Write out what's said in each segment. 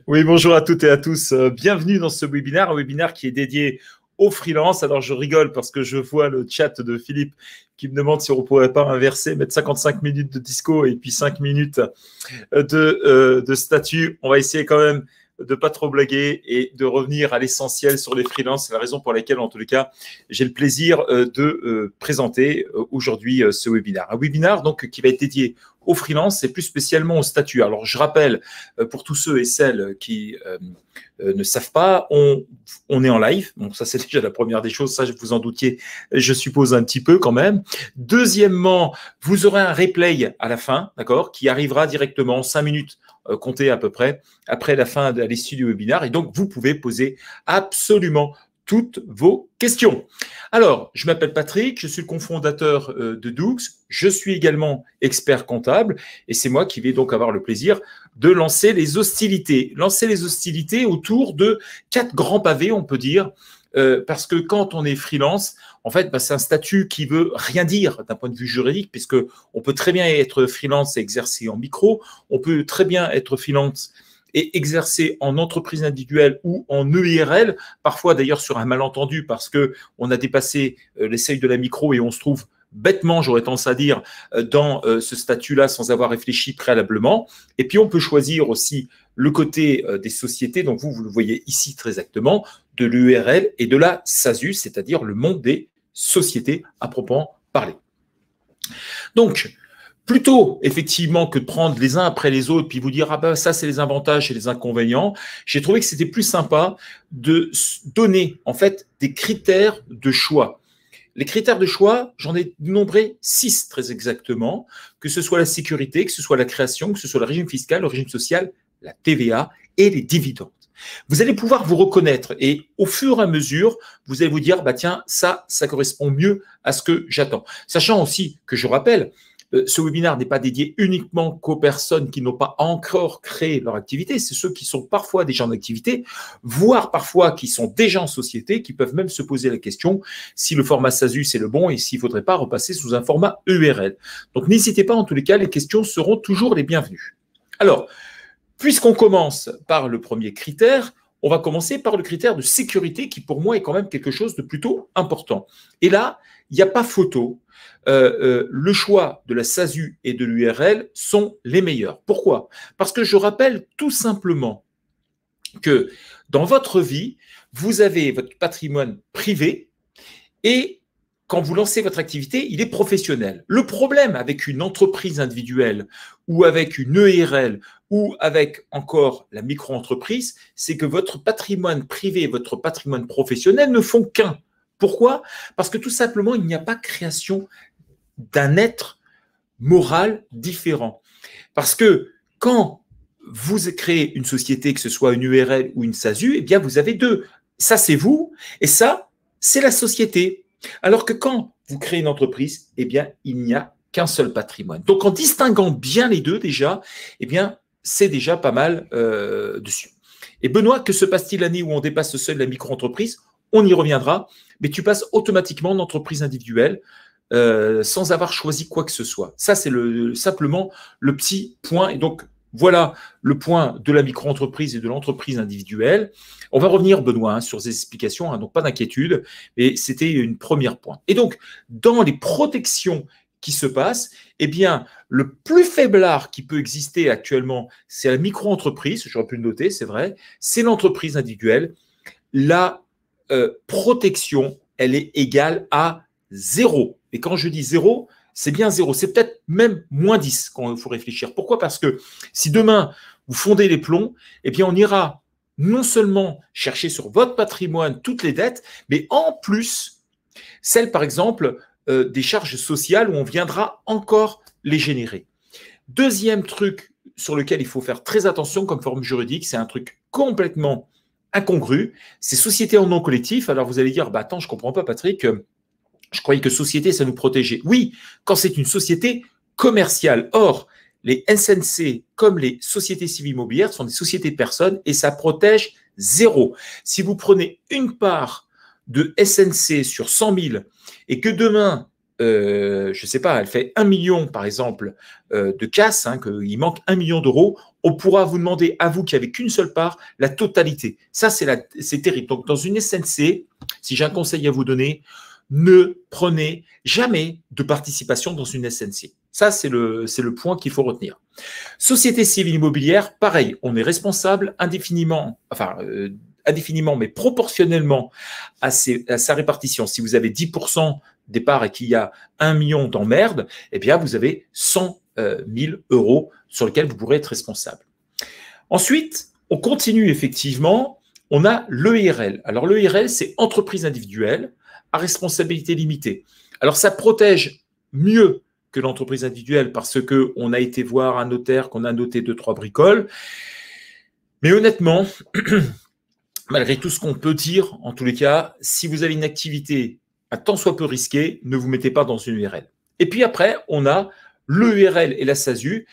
Oui, bonjour à toutes et à tous. Bienvenue dans ce webinaire, un webinaire qui est dédié aux freelances. Alors, je rigole parce que je vois le chat de Philippe qui me demande si on ne pourrait pas inverser, mettre 55 minutes de disco et puis 5 minutes de statut. On va essayer quand même de pas trop blaguer et de revenir à l'essentiel sur les freelances. C'est la raison pour laquelle, en tous les cas, j'ai le plaisir de présenter aujourd'hui ce webinaire. Un webinaire donc qui va être dédié aux freelances et plus spécialement au statut. Alors, je rappelle, pour tous ceux et celles qui ne savent pas, on est en live. Bon, ça, c'est déjà la première des choses. Ça, vous en doutiez, je suppose, un petit peu quand même. Deuxièmement, vous aurez un replay à la fin, d'accord, qui arrivera directement en 5 minutes, comptez à peu près, après la fin de l'issue du webinaire. Et donc, vous pouvez poser absolument toutes vos questions. Alors, je m'appelle Patrick, je suis le cofondateur de Doux, je suis également expert comptable et c'est moi qui vais donc avoir le plaisir de lancer les hostilités. Lancer les hostilités autour de 4 grands pavés, on peut dire, parce que quand on est freelance, en fait, c'est un statut qui veut rien dire d'un point de vue juridique, puisque on peut très bien être freelance et exercer en micro, on peut très bien être freelance et exercer en entreprise individuelle ou en EIRL, parfois d'ailleurs sur un malentendu parce qu'on a dépassé les seuils de la micro et on se trouve bêtement, j'aurais tendance à dire, dans ce statut-là sans avoir réfléchi préalablement. Et puis, on peut choisir aussi le côté des sociétés, donc vous le voyez ici très exactement, de l'EURL et de la SASU, c'est-à-dire le monde des sociétés à proprement parler. Donc, plutôt, effectivement, que de prendre les uns après les autres, puis vous dire, ah ben ça, c'est les avantages et les inconvénients, j'ai trouvé que c'était plus sympa de donner, en fait, des critères de choix. Les critères de choix, j'en ai nombré 6 très exactement, que ce soit la sécurité, que ce soit la création, que ce soit le régime fiscal, le régime social, la TVA et les dividendes. Vous allez pouvoir vous reconnaître et au fur et à mesure, vous allez vous dire, bah tiens, ça correspond mieux à ce que j'attends. Sachant aussi que je rappelle, ce webinaire n'est pas dédié uniquement qu'aux personnes qui n'ont pas encore créé leur activité, c'est ceux qui sont parfois déjà en activité, voire parfois qui sont déjà en société, qui peuvent même se poser la question si le format SASU c'est le bon et s'il ne faudrait pas repasser sous un format EURL. Donc n'hésitez pas, en tous les cas, les questions seront toujours les bienvenues. Alors, puisqu'on commence par le premier critère, on va commencer par le critère de sécurité qui, pour moi, est quand même quelque chose de plutôt important. Et là, il n'y a pas photo. Le choix de la SASU et de l'URL sont les meilleurs. Pourquoi? Parce que je rappelle tout simplement que dans votre vie, vous avez votre patrimoine privé et quand vous lancez votre activité, il est professionnel. Le problème avec une entreprise individuelle ou avec une EIRL ou avec encore la micro-entreprise, c'est que votre patrimoine privé et votre patrimoine professionnel ne font qu'un. Pourquoi? Parce que tout simplement, il n'y a pas création d'un être moral différent. Parce que quand vous créez une société, que ce soit une URL ou une SASU, eh bien, vous avez deux. Ça, c'est vous, et ça, c'est la société. Alors que quand vous créez une entreprise, eh bien, il n'y a qu'un seul patrimoine. Donc, en distinguant bien les deux déjà, eh bien, c'est déjà pas mal dessus. Et Benoît, que se passe-t-il l'année où on dépasse le seuil de la micro-entreprise? On y reviendra, mais tu passes automatiquement en entreprise individuelle sans avoir choisi quoi que ce soit. Ça, c'est simplement le petit point. Et donc, voilà le point de la micro-entreprise et de l'entreprise individuelle. On va revenir, Benoît, sur ces explications, donc pas d'inquiétude, mais c'était une première point. Et donc, dans les protections qui se passent, eh bien, le plus faiblard qui peut exister actuellement, c'est la micro-entreprise, j'aurais pu le noter, c'est vrai, c'est l'entreprise individuelle. La protection, elle est égale à 0. Et quand je dis 0, c'est bien 0. C'est peut-être même moins 10 quand il faut réfléchir. Pourquoi? Parce que si demain, vous fondez les plombs, eh bien, on ira non seulement chercher sur votre patrimoine toutes les dettes, mais en plus, celles, par exemple, des charges sociales où on viendra encore les générer. Deuxième truc sur lequel il faut faire très attention comme forme juridique, c'est un truc complètement incongru, c'est société en nom collectif. Alors, vous allez dire, bah, attends, je ne comprends pas, Patrick, je croyais que société, ça nous protégeait. Oui, quand c'est une société commerciale. Or, les SNC, comme les sociétés civiles immobilières, sont des sociétés personnes et ça protège 0. Si vous prenez une part de SNC sur 100 000 et que demain, je ne sais pas, elle fait 1 million, par exemple, de casse, hein, qu'il manque 1 million d'euros, on pourra vous demander, à vous qui n'avez qu'une seule part, la totalité. Ça, c'est terrible. Donc, dans une SNC, si j'ai un conseil à vous donner, ne prenez jamais de participation dans une SNC. Ça, c'est le point qu'il faut retenir. Société civile immobilière, pareil, on est responsable indéfiniment, indéfiniment, mais proportionnellement à sa répartition. Si vous avez 10% des parts et qu'il y a 1 million d'emmerdes, eh bien, vous avez 100 000 euros sur lesquels vous pourrez être responsable. Ensuite, on continue effectivement, on a l'EIRL. Alors, l'EIRL, c'est entreprise individuelle à responsabilité limitée. Alors, ça protège mieux que l'entreprise individuelle parce qu'on a été voir un notaire, qu'on a noté 2-3 bricoles. Mais honnêtement, malgré tout ce qu'on peut dire, en tous les cas, si vous avez une activité un tant soit peu risquée, ne vous mettez pas dans une URL. Et puis après, on a l'EURL et la SASU.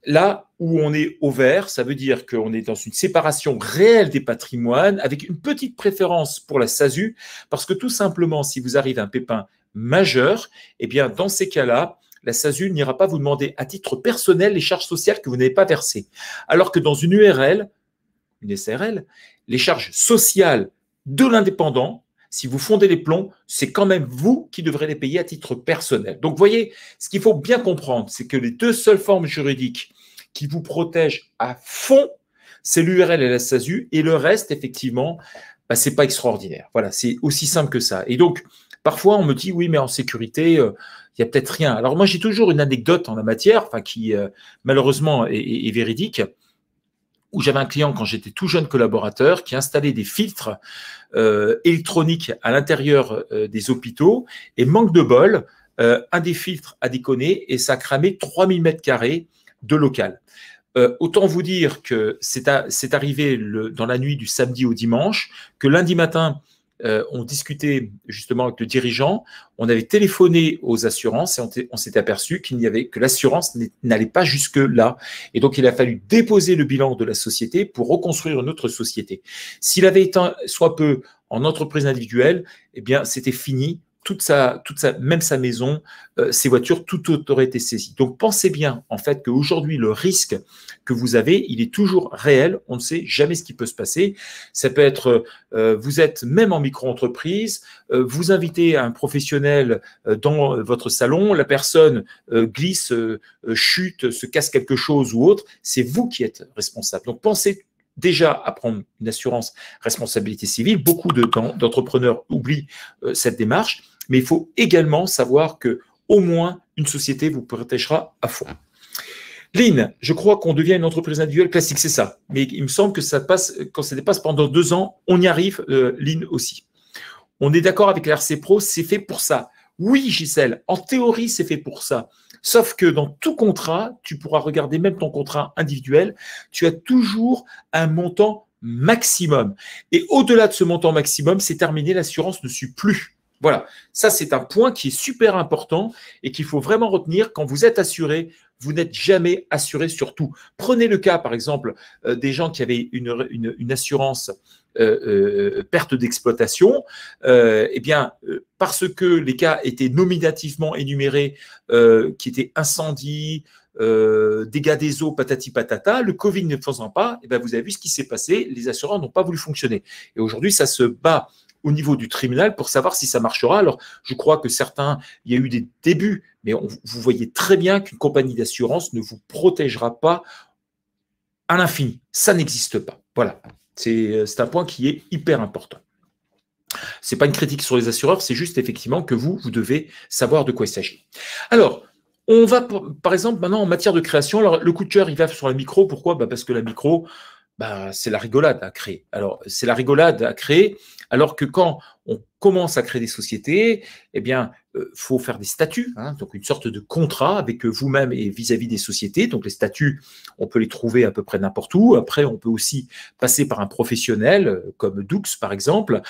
Là où on est au vert, ça veut dire qu'on est dans une séparation réelle des patrimoines avec une petite préférence pour la SASU parce que tout simplement, si vous arrivez à un pépin majeur, eh bien, dans ces cas-là, la SASU n'ira pas vous demander à titre personnel les charges sociales que vous n'avez pas versées. Alors que dans une URL, une SARL, les charges sociales de l'indépendant, si vous fondez les plombs, c'est quand même vous qui devrez les payer à titre personnel. Donc, vous voyez, ce qu'il faut bien comprendre, c'est que les deux seules formes juridiques qui vous protègent à fond, c'est l'URL et la SASU, et le reste, effectivement, bah, ce n'est pas extraordinaire. Voilà, c'est aussi simple que ça. Et donc, parfois, on me dit, oui, mais en sécurité, il n'y a peut-être rien. Alors, moi, j'ai toujours une anecdote en la matière, qui, malheureusement, est véridique, où j'avais un client, quand j'étais tout jeune collaborateur, qui installait des filtres électroniques à l'intérieur des hôpitaux, et manque de bol, un des filtres a déconné, et ça a cramé 3000 m² de local. Autant vous dire que c'est arrivé dans la nuit du samedi au dimanche, que lundi matin, on discutait justement avec le dirigeant, on avait téléphoné aux assurances et on s'était aperçu que l'assurance n'allait pas jusque-là. Et donc, il a fallu déposer le bilan de la société pour reconstruire une autre société. S'il avait été soit peu en entreprise individuelle, eh bien, c'était fini. Même sa maison, ses voitures, tout aurait été saisi. Donc, pensez bien, en fait, qu'aujourd'hui, le risque que vous avez, il est toujours réel. On ne sait jamais ce qui peut se passer. Ça peut être, vous êtes même en micro-entreprise, vous invitez un professionnel dans votre salon, la personne glisse, chute, se casse quelque chose ou autre. C'est vous qui êtes responsable. Donc, pensez déjà à prendre une assurance responsabilité civile. Beaucoup d'entrepreneurs oublient cette démarche, mais il faut également savoir que au moins une société vous protégera à fond. Lynn, je crois qu'on devient une entreprise individuelle classique, c'est ça. Mais il me semble que ça passe, quand ça dépasse pendant 2 ans, on y arrive, Lynn aussi. On est d'accord avec la RC Pro, c'est fait pour ça. Oui, Gisèle, en théorie, c'est fait pour ça. Sauf que dans tout contrat, tu pourras regarder même ton contrat individuel, tu as toujours un montant maximum. Et au-delà de ce montant maximum, c'est terminé, l'assurance ne suit plus. Voilà, ça c'est un point qui est super important et qu'il faut vraiment retenir. Quand vous êtes assuré, vous n'êtes jamais assuré sur tout. Prenez le cas, par exemple, des gens qui avaient une assurance perte d'exploitation, eh bien, parce que les cas étaient nominativement énumérés, qui étaient incendie, dégâts des eaux, patati patata, le Covid ne faisant pas, eh bien, vous avez vu ce qui s'est passé, les assureurs n'ont pas voulu fonctionner. Et aujourd'hui, ça se bat au niveau du tribunal pour savoir si ça marchera. Alors, je crois que il y a eu des débuts, mais vous voyez très bien qu'une compagnie d'assurance ne vous protégera pas à l'infini. Ça n'existe pas. Voilà. C'est un point qui est hyper important. Ce n'est pas une critique sur les assureurs, c'est juste effectivement que vous devez savoir de quoi il s'agit. Alors, on va, par exemple, maintenant en matière de création, alors, le coup de cœur, il va sur la micro. Pourquoi ? Parce que la micro, c'est la rigolade à créer. Alors, c'est la rigolade à créer, alors que quand on commence à créer des sociétés, eh bien, faut faire des statuts, donc une sorte de contrat avec vous-même et vis-à-vis des sociétés. Donc, les statuts, on peut les trouver à peu près n'importe où. Après, on peut aussi passer par un professionnel, comme Doux, par exemple,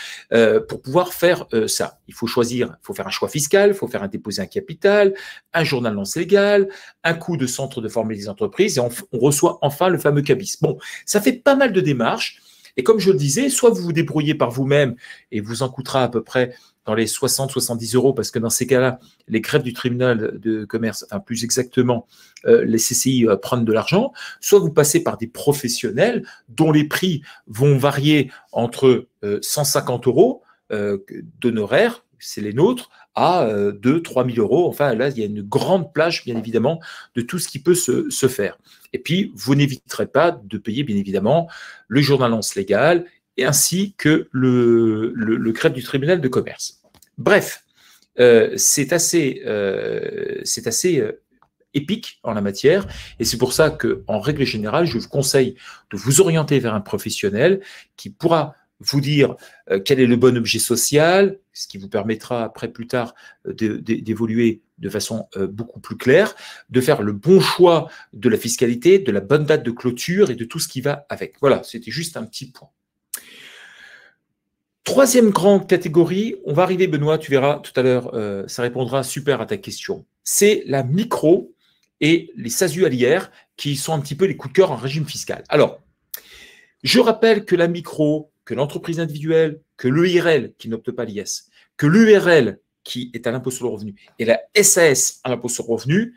pour pouvoir faire ça. Il faut faire un choix fiscal, il faut faire déposer un capital, un journal lance légal, un coût de centre de formation des entreprises, et on reçoit enfin le fameux CABIS. Bon, ça fait pas mal de démarches. Et comme je le disais, soit vous vous débrouillez par vous-même et vous en coûtera à peu près dans les 60-70 euros, parce que dans ces cas-là, les greffes du tribunal de commerce, enfin plus exactement, les CCI prennent de l'argent, soit vous passez par des professionnels dont les prix vont varier entre 150 euros d'honoraires, c'est les nôtres, à 2 000 à 3 000 euros. Enfin, là, il y a une grande plage, bien évidemment, de tout ce qui peut se faire. Et puis, vous n'éviterez pas de payer, bien évidemment, le journalance légal et ainsi que le greffe du tribunal de commerce. Bref, c'est assez épique en la matière, et c'est pour ça qu'en règle générale, je vous conseille de vous orienter vers un professionnel qui pourra vous dire quel est le bon objet social, ce qui vous permettra après, plus tard, d'évoluer de façon beaucoup plus claire, de faire le bon choix de la fiscalité, de la bonne date de clôture et de tout ce qui va avec. Voilà, c'était juste un petit point. Troisième grande catégorie, on va arriver, Benoît, tu verras tout à l'heure, ça répondra super à ta question. C'est la micro et les SASU à l'IR qui sont un petit peu les coups de cœur en régime fiscal. Alors, je rappelle que la micro, que l'entreprise individuelle, que l'EIRL qui n'opte pas l'IS, que l'URL qui est à l'impôt sur le revenu et la SAS à l'impôt sur le revenu,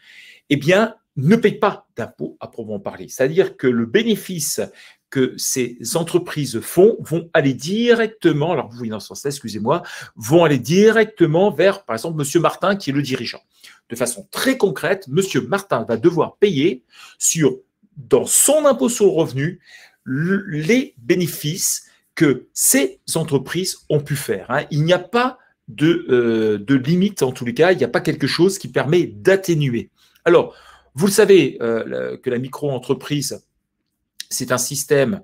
eh bien, ne payent pas d'impôt à proprement parler. C'est-à-dire que le bénéfice que ces entreprises font vont aller directement, alors vous voyez dans ce sens-là, excusez-moi, vont aller directement vers, par exemple, M. Martin qui est le dirigeant. De façon très concrète, M. Martin va devoir payer dans son impôt sur le revenu les bénéfices que ces entreprises ont pu faire. Il n'y a pas de limite, en tous les cas, il n'y a pas quelque chose qui permet d'atténuer. Alors, vous le savez que la micro-entreprise, c'est un système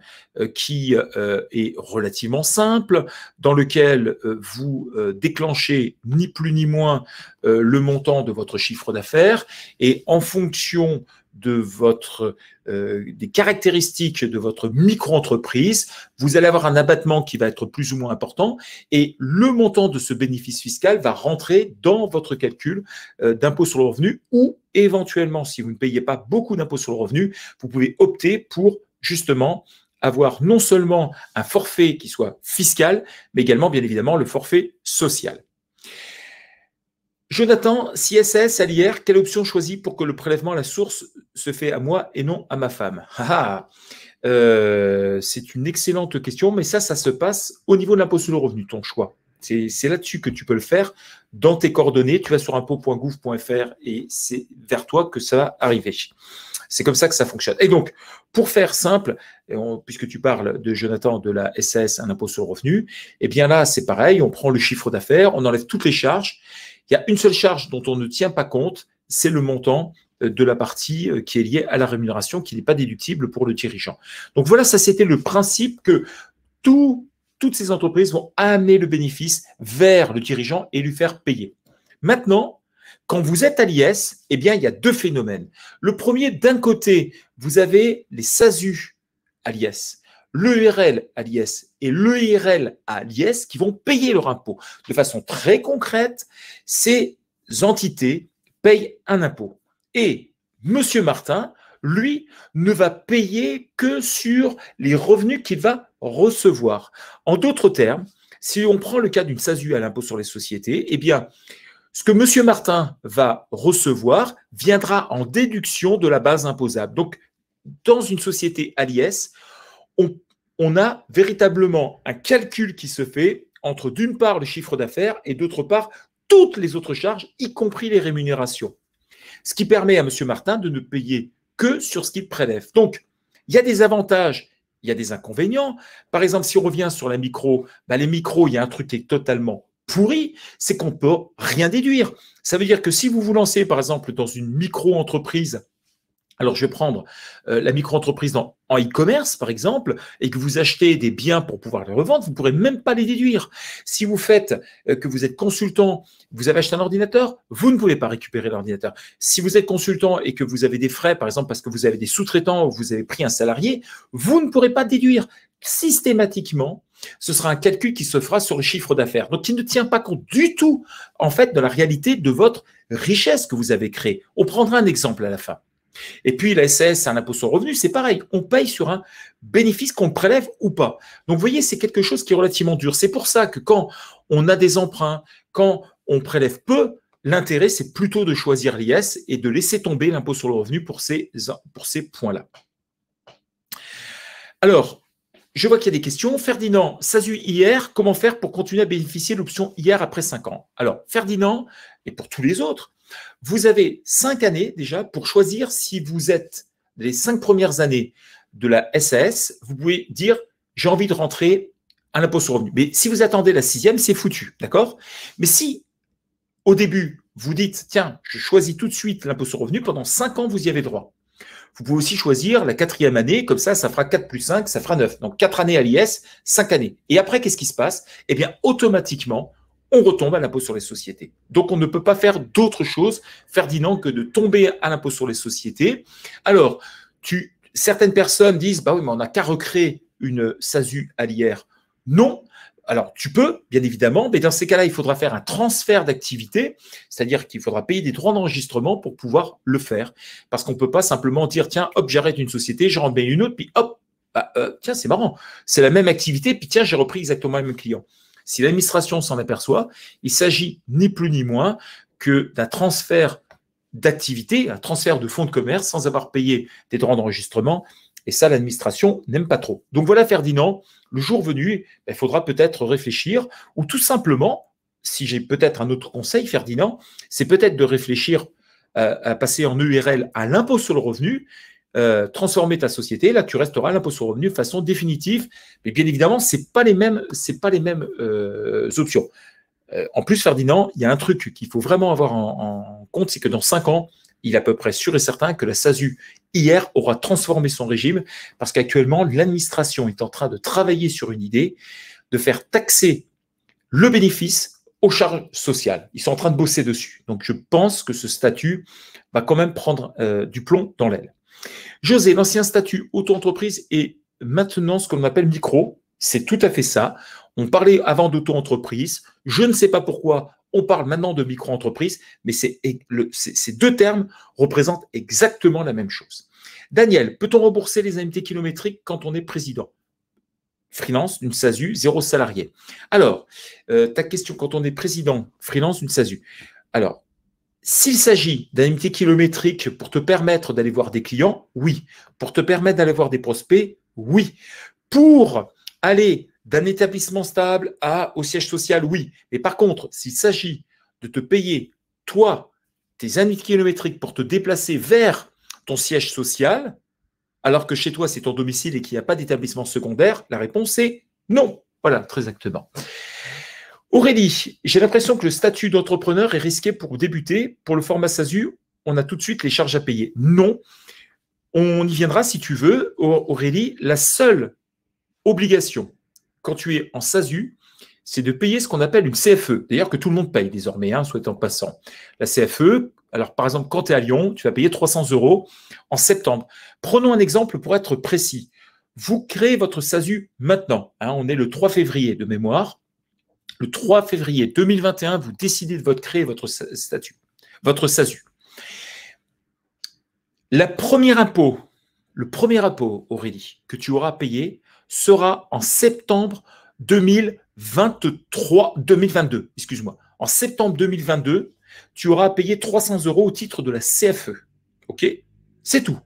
qui est relativement simple, dans lequel vous déclenchez ni plus ni moins le montant de votre chiffre d'affaires et en fonction de des caractéristiques de votre micro-entreprise, vous allez avoir un abattement qui va être plus ou moins important et le montant de ce bénéfice fiscal va rentrer dans votre calcul d'impôt sur le revenu ou éventuellement, si vous ne payez pas beaucoup d'impôt sur le revenu, vous pouvez opter pour justement avoir non seulement un forfait qui soit fiscal, mais également, bien évidemment, le forfait social. Jonathan, si SAS à l'IR, quelle option choisit pour que le prélèvement à la source se fait à moi et non à ma femme? C'est une excellente question, mais ça se passe au niveau de l'impôt sur le revenu, ton choix. C'est là-dessus que tu peux le faire. Dans tes coordonnées, tu vas sur impôt.gouv.fr et c'est vers toi que ça va arriver. C'est comme ça que ça fonctionne. Et donc, pour faire simple, puisque tu parles de Jonathan de la SAS, un impôt sur le revenu, eh bien là, c'est pareil, on prend le chiffre d'affaires, on enlève toutes les charges. Il y a une seule charge dont on ne tient pas compte, c'est le montant de la partie qui est liée à la rémunération, qui n'est pas déductible pour le dirigeant. Donc voilà, ça c'était le principe que toutes ces entreprises vont amener le bénéfice vers le dirigeant et lui faire payer. Maintenant, quand vous êtes à l'IS, eh bien, il y a deux phénomènes. Le premier, d'un côté, vous avez les SASU à l'IS, l'EURL à l'IS et l'EIRL à l'IS qui vont payer leur impôt. De façon très concrète, ces entités payent un impôt. Et M. Martin, lui, ne va payer que sur les revenus qu'il va recevoir. En d'autres termes, si on prend le cas d'une SASU à l'impôt sur les sociétés, eh bien, ce que M. Martin va recevoir viendra en déduction de la base imposable. Donc, dans une société à l'IS, on a véritablement un calcul qui se fait entre d'une part le chiffre d'affaires et d'autre part toutes les autres charges, y compris les rémunérations. Ce qui permet à M. Martin de ne payer que sur ce qu'il prélève. Donc, il y a des avantages, il y a des inconvénients. Par exemple, si on revient sur la micro, les micros, il y a un truc qui est totalement pourri, c'est qu'on ne peut rien déduire. Ça veut dire que si vous vous lancez, par exemple, dans une micro-entreprise, alors je vais prendre la micro-entreprise en e-commerce, par exemple, et que vous achetez des biens pour pouvoir les revendre, vous ne pourrez même pas les déduire. Si vous faites que vous êtes consultant, vous avez acheté un ordinateur, vous ne pouvez pas récupérer l'ordinateur. Si vous êtes consultant et que vous avez des frais, par exemple, parce que vous avez des sous-traitants ou vous avez pris un salarié, vous ne pourrez pas déduire. Systématiquement, ce sera un calcul qui se fera sur le chiffre d'affaires. Donc, qui ne tient pas compte du tout, en fait, de la réalité de votre richesse que vous avez créée. On prendra un exemple à la fin. Et puis la SAS, c'est un impôt sur le revenu, c'est pareil, on paye sur un bénéfice qu'on prélève ou pas. Donc vous voyez, c'est quelque chose qui est relativement dur. C'est pour ça que quand on a des emprunts, quand on prélève peu, l'intérêt, c'est plutôt de choisir l'IS et de laisser tomber l'impôt sur le revenu pour ces points-là. Alors, je vois qu'il y a des questions. Ferdinand, SASU IR, comment faire pour continuer à bénéficier de l'option IR après 5 ans? Alors, Ferdinand, et pour tous les autres, vous avez 5 années déjà pour choisir si vous êtes les 5 premières années de la SAS. Vous pouvez dire, j'ai envie de rentrer à l'impôt sur le revenu. Mais si vous attendez la 6e, c'est foutu, d'accord? Mais si, au début, vous dites, tiens, je choisis tout de suite l'impôt sur le revenu, pendant 5 ans, vous y avez droit. Vous pouvez aussi choisir la 4e année, comme ça fera 4 plus 5, ça fera 9. Donc 4 années à l'IS, 5 années. Et après, qu'est-ce qui se passe? Eh bien, automatiquement, on retombe à l'impôt sur les sociétés. Donc, on ne peut pas faire d'autre chose, Ferdinand, que de tomber à l'impôt sur les sociétés. Alors, certaines personnes disent, bah oui, mais on n'a qu'à recréer une SASU à l'IR. Non. Alors, tu peux, bien évidemment, mais dans ces cas-là, il faudra faire un transfert d'activité, c'est-à-dire qu'il faudra payer des droits d'enregistrement pour pouvoir le faire. Parce qu'on ne peut pas simplement dire, tiens, hop, j'arrête une société, j'en remets une autre, puis hop, tiens, c'est marrant, c'est la même activité, puis tiens, j'ai repris exactement le même client. Si l'administration s'en aperçoit, il s'agit ni plus ni moins que d'un transfert d'activité, un transfert de fonds de commerce sans avoir payé des droits d'enregistrement. Et ça, l'administration n'aime pas trop. Donc voilà, Ferdinand, le jour venu, il faudra peut-être réfléchir, ou tout simplement, si j'ai peut-être un autre conseil, Ferdinand, c'est peut-être de réfléchir à passer en EURL à l'impôt sur le revenu, transformer ta société, là tu resteras à l'impôt sur le revenu de façon définitive, mais bien évidemment, ce n'est pas les mêmes options. En plus, Ferdinand, il y a un truc qu'il faut vraiment avoir en compte, c'est que dans 5 ans, il est à peu près sûr et certain que la SASU IR aura transformé son régime parce qu'actuellement, l'administration est en train de travailler sur une idée de faire taxer le bénéfice aux charges sociales. Ils sont en train de bosser dessus. Donc, je pense que ce statut va quand même prendre du plomb dans l'aile. José, l'ancien statut auto-entreprise est maintenant ce qu'on appelle micro. C'est tout à fait ça. On parlait avant d'auto-entreprise. Je ne sais pas pourquoi on parle maintenant de micro-entreprise, mais ces 2 termes représentent exactement la même chose. Daniel, peut-on rembourser les indemnités kilométriques quand on est président? Freelance d'une SASU, 0 salarié. Alors, ta question, quand on est président, freelance d'une SASU. Alors, s'il s'agit d'indemnités kilométriques pour te permettre d'aller voir des clients, oui. Pour te permettre d'aller voir des prospects, oui. Pour aller d'un établissement stable au siège social, oui. Mais par contre, s'il s'agit de te payer, toi, tes indemnités kilométriques pour te déplacer vers ton siège social, alors que chez toi, c'est ton domicile et qu'il n'y a pas d'établissement secondaire, la réponse est non. Voilà, très exactement. Aurélie, j'ai l'impression que le statut d'entrepreneur est risqué pour débuter. Pour le format SASU, on a tout de suite les charges à payer. Non, on y viendra si tu veux. Aurélie, la seule obligation quand tu es en SASU, c'est de payer ce qu'on appelle une CFE. D'ailleurs, que tout le monde paye désormais, soit en passant. La CFE, alors par exemple, quand tu es à Lyon, tu vas payer 300 € en septembre. Prenons un exemple pour être précis. Vous créez votre SASU maintenant. On est le 3 février de mémoire. Le 3 février 2021, vous décidez de créer votre statut, votre SASU. Le premier impôt, Aurélie, que tu auras payé sera en septembre 2022. Excuse-moi. En septembre 2022, tu auras payé 300 € au titre de la CFE. OK? C'est tout.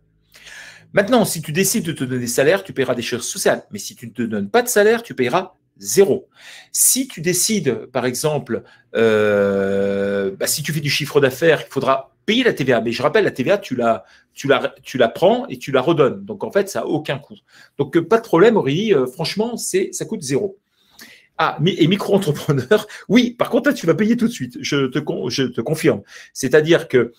Maintenant, si tu décides de te donner des salaires, tu paieras des charges sociales. Mais si tu ne te donnes pas de salaire, tu paieras 0. Si tu décides, par exemple, si tu fais du chiffre d'affaires, il faudra payer la TVA. Mais je rappelle, la TVA, tu la prends et tu la redonnes. Donc, en fait, ça n'a aucun coût. Donc, pas de problème, Aurélie. Franchement, ça coûte 0. Et micro-entrepreneur, oui, par contre, là, tu vas payer tout de suite. Je te confirme. C'est-à-dire que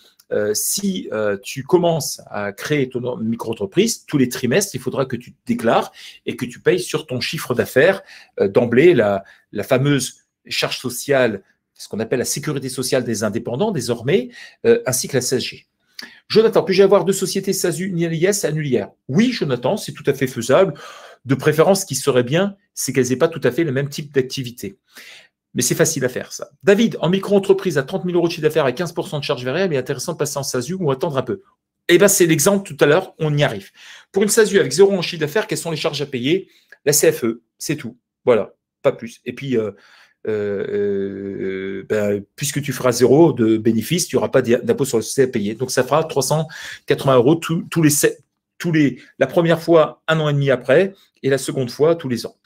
si tu commences à créer ton micro-entreprise, tous les trimestres, il faudra que tu te déclares et que tu payes sur ton chiffre d'affaires d'emblée la fameuse charge sociale, ce qu'on appelle la sécurité sociale des indépendants désormais, ainsi que la CSG. Jonathan, puis-je avoir 2 sociétés SASU, NIS annulières? Oui, Jonathan, c'est tout à fait faisable. De préférence, ce qui serait bien, c'est qu'elles n'aient pas tout à fait le même type d'activité. Mais c'est facile à faire, ça. David, en micro-entreprise à 30 000 € de chiffre d'affaires et 15% de charge variable, il est intéressant de passer en SASU ou attendre un peu. Eh bien, c'est l'exemple tout à l'heure, on y arrive. Pour une SASU avec 0 en chiffre d'affaires, quelles sont les charges à payer? La CFE, c'est tout. Voilà, pas plus. Et puis, puisque tu feras 0 de bénéfice, tu n'auras pas d'impôt sur le société à payer. Donc, ça fera 380 euros la première fois, 1 an et demi après, et la seconde fois, tous les ans.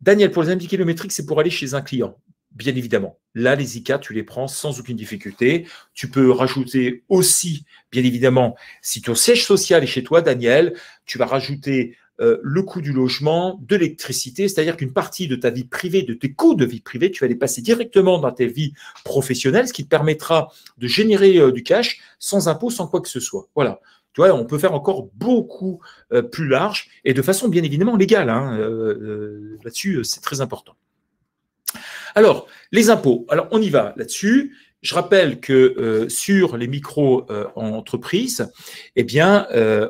Daniel, pour les indices kilométriques, c'est pour aller chez un client. Bien évidemment. Là, les ICA, tu les prends sans aucune difficulté. Tu peux rajouter aussi, bien évidemment, si ton siège social est chez toi, Daniel, tu vas rajouter le coût du logement, de l'électricité, c'est-à-dire qu'une partie de ta vie privée, de tes coûts de vie privée, tu vas les passer directement dans ta vie professionnelle, ce qui te permettra de générer du cash sans impôt, sans quoi que ce soit. Voilà. Tu vois, on peut faire encore beaucoup plus large et de façon bien évidemment légale. Hein, là-dessus, c'est très important. Alors, les impôts. Alors, on y va là-dessus. Je rappelle que sur les micro-entreprises, eh bien,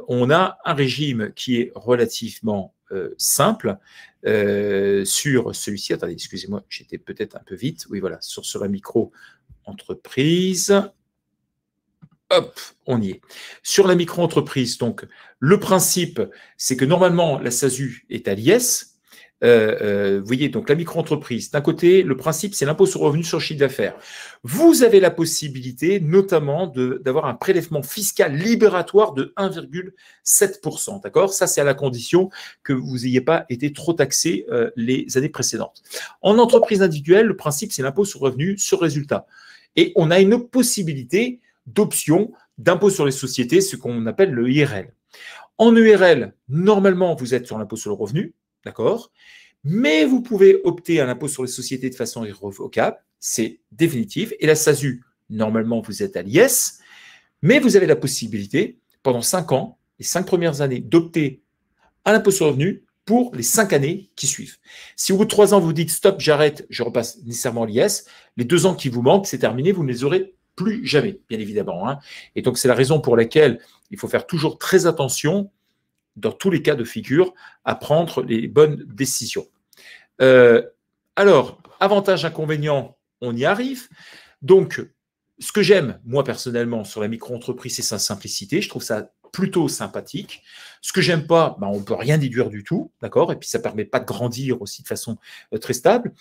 on a un régime qui est relativement simple. Sur celui-ci, attendez, excusez-moi, j'étais peut-être un peu vite. Oui, voilà, sur la micro-entreprise. Hop, on y est. Sur la micro-entreprise, donc, le principe, c'est que normalement, la SASU est à l'IS. Vous voyez, donc la micro-entreprise, d'un côté, le principe, c'est l'impôt sur le revenu sur le chiffre d'affaires. Vous avez la possibilité, notamment, d'avoir un prélèvement fiscal libératoire de 1,7%. D'accord? Ça, c'est à la condition que vous n'ayez pas été trop taxé les années précédentes. En entreprise individuelle, le principe, c'est l'impôt sur le revenu sur résultat. Et on a une possibilité d'option d'impôt sur les sociétés, ce qu'on appelle le IRL. En ERL, normalement, vous êtes sur l'impôt sur le revenu, d'accord? Mais vous pouvez opter à l'impôt sur les sociétés de façon irrévocable, c'est définitif. Et la SASU, normalement, vous êtes à l'IS, mais vous avez la possibilité, pendant 5 ans, les 5 premières années, d'opter à l'impôt sur le revenu pour les 5 années qui suivent. Si au bout de 3 ans, vous dites stop, j'arrête, je repasse nécessairement à l'IS, les 2 ans qui vous manquent, c'est terminé, vous ne les aurez plus jamais, bien évidemment. Hein. Et donc, c'est la raison pour laquelle il faut faire toujours très attention, dans tous les cas de figure, à prendre les bonnes décisions. Alors, avantages, inconvénients, on y arrive. Donc, ce que j'aime, moi, personnellement, sur la micro-entreprise, c'est sa simplicité. Je trouve ça plutôt sympathique. Ce que j'aime pas, on ne peut rien déduire du tout, d'accord? Et puis, ça ne permet pas de grandir aussi de façon très stable.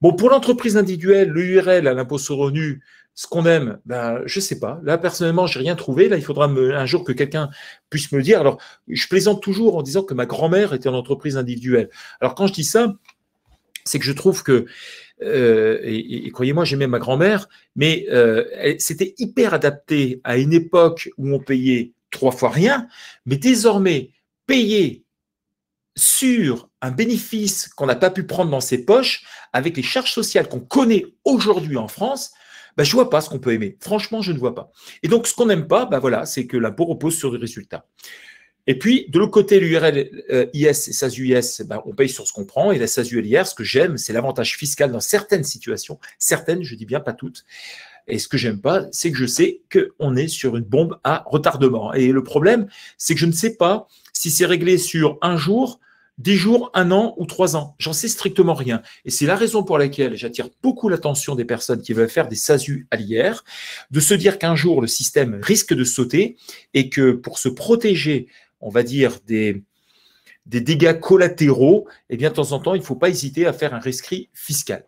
Bon, pour l'entreprise individuelle, le URL à l'impôt sur le revenu, ce qu'on aime, je ne sais pas. Là, personnellement, je n'ai rien trouvé. Là, il faudra un jour que quelqu'un puisse me le dire. Alors, je plaisante toujours en disant que ma grand-mère était en entreprise individuelle. Alors, quand je dis ça, c'est que je trouve que, et croyez-moi, j'aimais ma grand-mère, mais c'était hyper adapté à une époque où on payait 3 fois rien, mais désormais, payer sur un bénéfice qu'on n'a pas pu prendre dans ses poches, avec les charges sociales qu'on connaît aujourd'hui en France, je ne vois pas ce qu'on peut aimer. Franchement, je ne vois pas. Et donc, ce qu'on n'aime pas, voilà, c'est que l'impôt repose sur des résultats. Et puis, de l'autre côté, l'URL IS et SASU IS, on paye sur ce qu'on prend. Et la SASU LIR, ce que j'aime, c'est l'avantage fiscal dans certaines situations. Certaines, je dis bien pas toutes. Et ce que j'aime pas, c'est que je sais qu'on est sur une bombe à retardement. Et le problème, c'est que je ne sais pas si c'est réglé sur 1 jour, 10 jours, 1 an ou 3 ans. J'en sais strictement rien. Et c'est la raison pour laquelle j'attire beaucoup l'attention des personnes qui veulent faire des SASU à l'IR, de se dire qu'un jour, le système risque de sauter et que pour se protéger, on va dire, des dégâts collatéraux, eh bien, de temps en temps, il ne faut pas hésiter à faire un rescrit fiscal.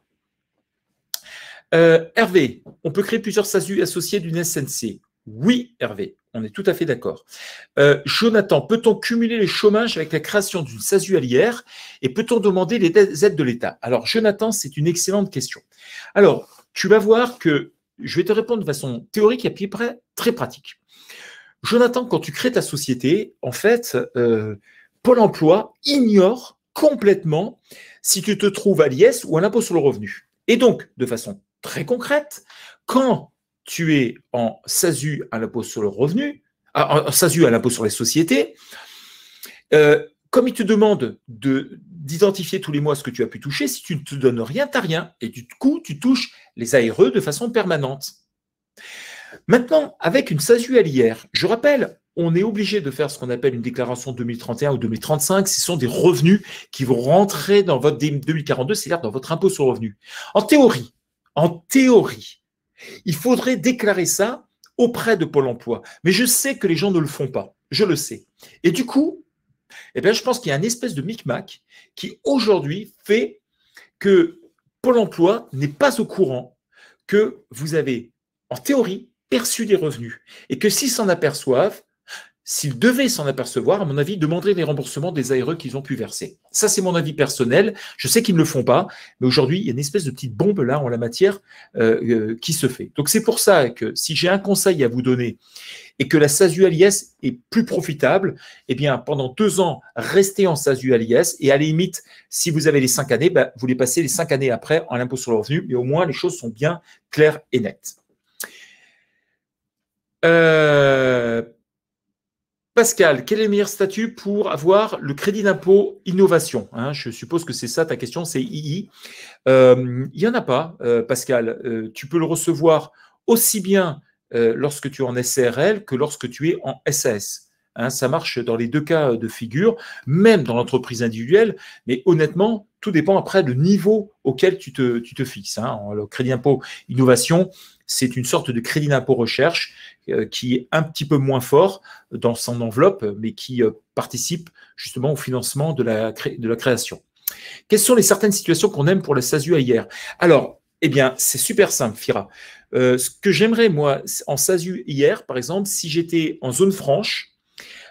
Hervé, on peut créer plusieurs SASU associés d'une SNC. Oui, Hervé, on est tout à fait d'accord. Jonathan, peut-on cumuler les chômages avec la création d'une SASU à l'IR et peut-on demander les aides de l'État? Alors, Jonathan, c'est une excellente question. Alors, tu vas voir que je vais te répondre de façon théorique et puis après très pratique. Jonathan, quand tu crées ta société, en fait, Pôle emploi ignore complètement si tu te trouves à l'IS ou à l'impôt sur le revenu. Et donc, de façon très concrète, quand tu es en SASU à l'impôt sur le revenu, en SASU à l'impôt sur les sociétés, comme il te demande d'identifier tous les mois ce que tu as pu toucher, si tu ne te donnes rien, tu n'as rien. Et du coup, tu touches les ARE de façon permanente. Maintenant, avec une SASU à l'IR, je rappelle, on est obligé de faire ce qu'on appelle une déclaration 2031 ou 2035. Ce sont des revenus qui vont rentrer dans votre 2042, c'est-à-dire dans votre impôt sur le revenu. En théorie, il faudrait déclarer ça auprès de Pôle emploi. Mais je sais que les gens ne le font pas. Je le sais. Et du coup, eh bien, je pense qu'il y a une espèce de micmac qui aujourd'hui fait que Pôle emploi n'est pas au courant que vous avez, en théorie, perçu des revenus. Et que s'ils s'en aperçoivent, s'ils devaient s'en apercevoir, à mon avis, demanderaient les remboursements des ARE qu'ils ont pu verser. Ça, c'est mon avis personnel. Je sais qu'ils ne le font pas, mais aujourd'hui, il y a une espèce de petite bombe là en la matière qui se fait. Donc, c'est pour ça que si j'ai un conseil à vous donner et que la SASU à l'IS est plus profitable, eh bien, pendant 2 ans, restez en SASU à l'IS et à la limite, si vous avez les 5 années, ben, vous les passez les 5 années après en impôt sur le revenu, mais au moins, les choses sont bien claires et nettes. Pascal, quel est le meilleur statut pour avoir le crédit d'impôt innovation? Je suppose que c'est ça ta question, c'est II. Il n'y en a pas, Pascal. Tu peux le recevoir aussi bien lorsque tu es en SARL que lorsque tu es en SAS. Ça marche dans les 2 cas de figure, même dans l'entreprise individuelle, mais honnêtement, tout dépend après du niveau auquel tu te fixes. Le crédit d'impôt innovation, c'est une sorte de crédit d'impôt recherche qui est un petit peu moins fort dans son enveloppe, mais qui participe justement au financement de la création. Quelles sont les certaines situations qu'on aime pour la SASU AIR? Alors, eh bien, c'est super simple, Fira. Ce que j'aimerais, moi, en SASU IR, par exemple, si j'étais en zone franche,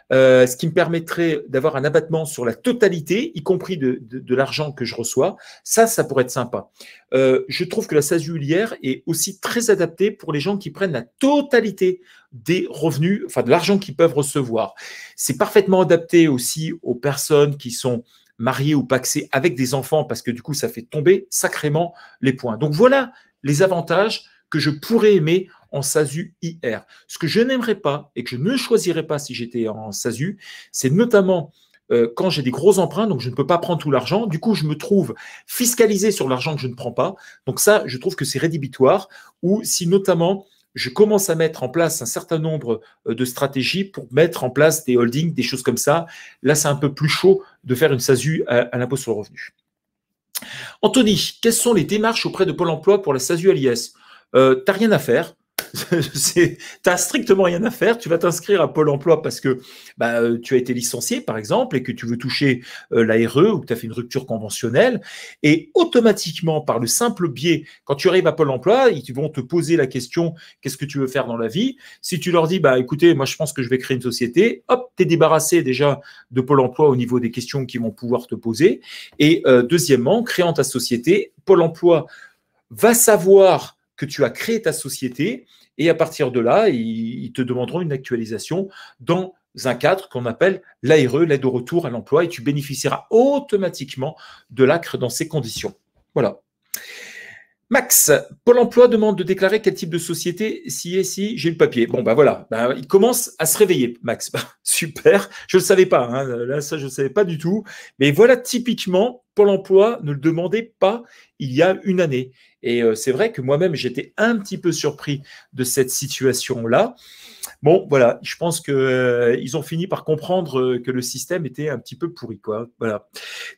ce qui me permettrait d'avoir un abattement sur la totalité, y compris de l'argent que je reçois, ça pourrait être sympa. Je trouve que la SASU IR est aussi très adaptée pour les gens qui prennent la totalité des revenus, enfin de l'argent qu'ils peuvent recevoir. C'est parfaitement adapté aussi aux personnes qui sont mariés ou pacsés avec des enfants, parce que du coup, ça fait tomber sacrément les points. Donc voilà les avantages que je pourrais aimer en SASU IR. Ce que je n'aimerais pas et que je ne choisirais pas si j'étais en SASU, c'est notamment quand j'ai des gros emprunts, donc je ne peux pas prendre tout l'argent. Du coup, je me trouve fiscalisé sur l'argent que je ne prends pas. Donc ça, je trouve que c'est rédhibitoire. Ou si notamment je commence à mettre en place un certain nombre de stratégies pour mettre en place des holdings, des choses comme ça. Là, c'est un peu plus chaud de faire une SASU à l'impôt sur le revenu. Anthony, quelles sont les démarches auprès de Pôle emploi pour la SASU à l'IS? T'as rien à faire. T'as strictement rien à faire. Tu vas t'inscrire à Pôle emploi parce que tu as été licencié, par exemple, et que tu veux toucher l'ARE ou que tu as fait une rupture conventionnelle. Et automatiquement, par le simple biais, quand tu arrives à Pôle emploi, ils vont te poser la question, qu'est-ce que tu veux faire dans la vie? Si tu leur dis, écoutez, moi, je pense que je vais créer une société, hop, tu es débarrassé déjà de Pôle emploi au niveau des questions qu'ils vont pouvoir te poser. Et deuxièmement, créant ta société, Pôle emploi va savoir que tu as créé ta société et à partir de là, ils te demanderont une actualisation dans un cadre qu'on appelle l'ARE, l'aide au retour à l'emploi, et tu bénéficieras automatiquement de l'ACRE dans ces conditions. Voilà. Max, Pôle emploi demande de déclarer quel type de société si j'ai le papier. Bon, voilà, il commence à se réveiller, Max. Super, je ne le savais pas, là, ça, je ne savais pas du tout. Mais voilà, typiquement, Pôle emploi ne le demandait pas il y a une année. Et c'est vrai que moi-même, j'étais un petit peu surpris de cette situation-là. Bon, voilà, je pense qu'ils ont fini par comprendre que le système était un petit peu pourri, quoi. Voilà.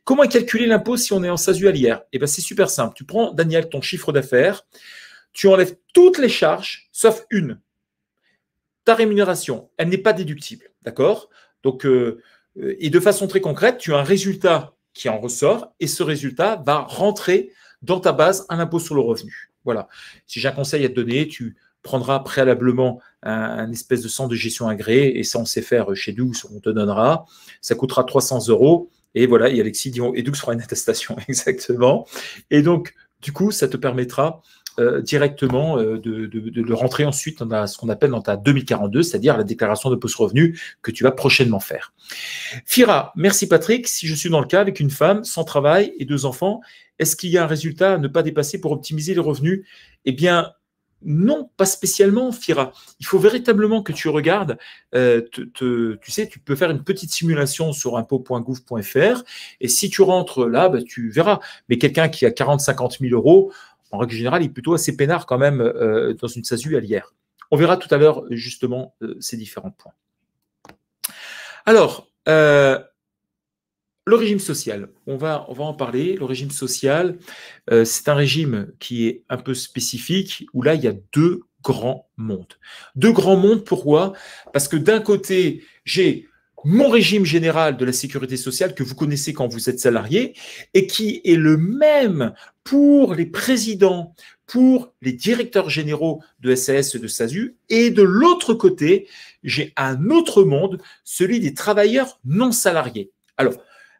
Comment calculer l'impôt si on est en SASU à l'IR? Eh bien, c'est super simple. Tu prends, Daniel, ton chiffre d'affaires, tu enlèves toutes les charges, sauf une. Ta rémunération, elle n'est pas déductible, d'accord? Donc, et de façon très concrète, tu as un résultat qui en ressort et ce résultat va rentrer dans ta base un impôt sur le revenu. Voilà. Si j'ai un conseil à te donner, tu prendras préalablement un espèce de centre de gestion agréé et ça, on sait faire chez Doux, on te donnera. Ça coûtera 300 €. Et voilà, et Alexis dit, et Doux fera une attestation, exactement. Et donc, du coup, ça te permettra directement de le rentrer ensuite dans ce qu'on appelle dans ta 2042, c'est-à-dire la déclaration de post-revenu que tu vas prochainement faire. Fira, merci Patrick. Si je suis dans le cas avec une femme sans travail et 2 enfants, est-ce qu'il y a un résultat à ne pas dépasser pour optimiser les revenus? Eh bien, non, pas spécialement, Fira. Il faut véritablement que tu regardes, tu sais, tu peux faire une petite simulation sur impôt.gouv.fr et si tu rentres là, tu verras. Mais quelqu'un qui a 40-50 000 €, en règle générale, il est plutôt assez peinard quand même dans une SASU à l'IR. On verra tout à l'heure justement ces différents points. Alors, le régime social, on va en parler. Le régime social, c'est un régime qui est un peu spécifique, où là, il y a 2 grands mondes. Deux grands mondes, pourquoi? Parce que d'un côté, j'ai mon régime général de la sécurité sociale que vous connaissez quand vous êtes salarié et qui est le même pour les présidents, pour les directeurs généraux de SAS et de SASU. Et de l'autre côté, j'ai un autre monde, celui des travailleurs non salariés. Alors,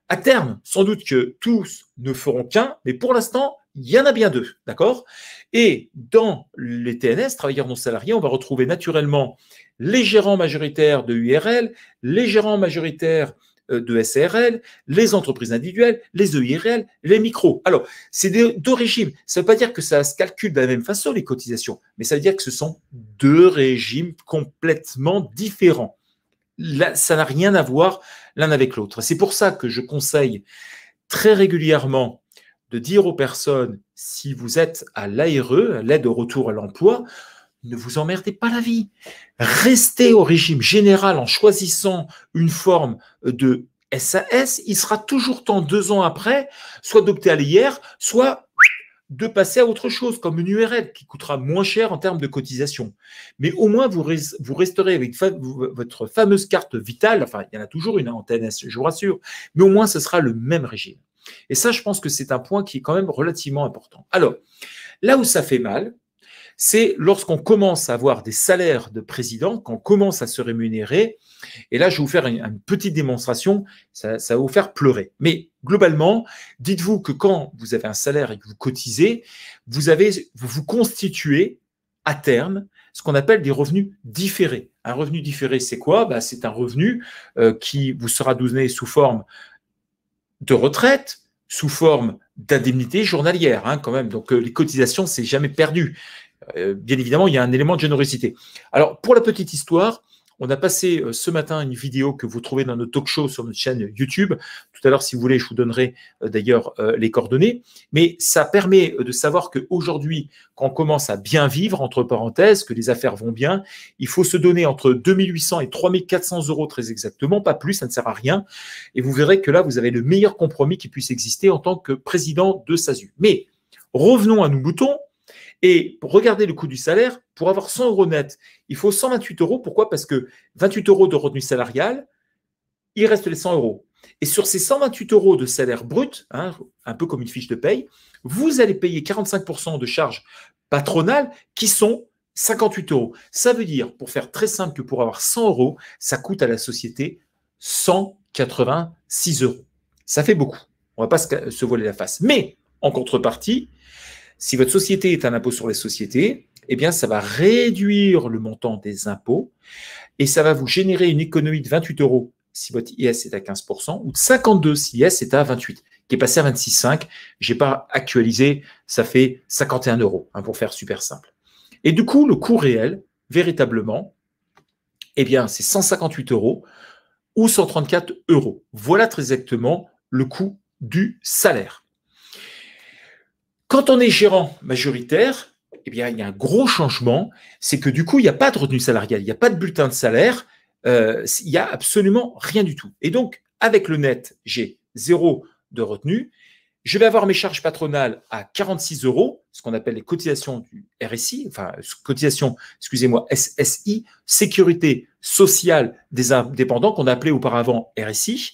à terme, sans doute que tous ne feront qu'un, mais pour l'instant, il y en a bien deux, d'accord? Et dans les TNS, travailleurs non salariés, on va retrouver naturellement les gérants majoritaires de URL, les gérants majoritaires de SARL, les entreprises individuelles, les EIRL, les micros. Alors, c'est deux régimes. Ça ne veut pas dire que ça se calcule de la même façon, les cotisations, mais ça veut dire que ce sont deux régimes complètement différents. Là, ça n'a rien à voir l'un avec l'autre. C'est pour ça que je conseille très régulièrement de dire aux personnes, si vous êtes à l'ARE, l'aide au retour à l'emploi, ne vous emmerdez pas la vie. Restez au régime général en choisissant une forme de SAS. Il sera toujours temps, 2 ans après, soit d'opter à l'IR, soit de passer à autre chose, comme une URL qui coûtera moins cher en termes de cotisation. Mais au moins, vous resterez avec votre fameuse carte vitale. Enfin, il y en a toujours une en TNS, je vous rassure. Mais au moins, ce sera le même régime. Et ça, je pense que c'est un point qui est quand même relativement important. Alors, là où ça fait mal, c'est lorsqu'on commence à avoir des salaires de président, qu'on commence à se rémunérer. Et là, je vais vous faire une petite démonstration, ça va vous faire pleurer. Mais globalement, dites-vous que quand vous avez un salaire et que vous cotisez, vous vous constituez à terme ce qu'on appelle des revenus différés. Un revenu différé, c'est quoi? C'est un revenu qui vous sera donné sous forme de retraite, sous forme d'indemnité journalière, quand même. Donc, les cotisations, c'est jamais perdu. Bien évidemment, il y a un élément de générosité. Alors, pour la petite histoire, on a passé ce matin une vidéo que vous trouvez dans notre talk show sur notre chaîne YouTube. Tout à l'heure, si vous voulez, je vous donnerai d'ailleurs les coordonnées. Mais ça permet de savoir qu'aujourd'hui, quand on commence à bien vivre, entre parenthèses, que les affaires vont bien, il faut se donner entre 2 800 et 3 400 euros très exactement, pas plus, ça ne sert à rien. Et vous verrez que là, vous avez le meilleur compromis qui puisse exister en tant que président de SASU. Mais revenons à nos moutons. Et pour regarder le coût du salaire, pour avoir 100 euros net, il faut 128 euros. Pourquoi? Parce que 28 euros de revenu salarial, il reste les 100 euros. Et sur ces 128 euros de salaire brut, un peu comme une fiche de paye, vous allez payer 45% de charges patronales qui sont 58 euros. Ça veut dire, pour faire très simple, que pour avoir 100 euros, ça coûte à la société 186 euros. Ça fait beaucoup. On ne va pas se voiler la face. Mais en contrepartie, si votre société est un impôt sur les sociétés, eh bien, ça va réduire le montant des impôts et ça va vous générer une économie de 28 euros si votre IS est à 15% ou de 52 si IS est à 28, qui est passé à 26,5. Je n'ai pas actualisé, ça fait 51 euros, pour faire super simple. Et du coup, le coût réel, véritablement, eh bien, c'est 158 euros ou 134 euros. Voilà très exactement le coût du salaire. Quand on est gérant majoritaire, eh bien, il y a un gros changement, c'est que du coup, il n'y a pas de revenu salarial, il n'y a pas de bulletin de salaire, il n'y a absolument rien du tout. Et donc, avec le net, j'ai 0 de revenu. Je vais avoir mes charges patronales à 46 euros, ce qu'on appelle les cotisations du RSI, enfin, cotisations, excusez-moi, SSI, Sécurité sociale des indépendants, qu'on appelait auparavant RSI.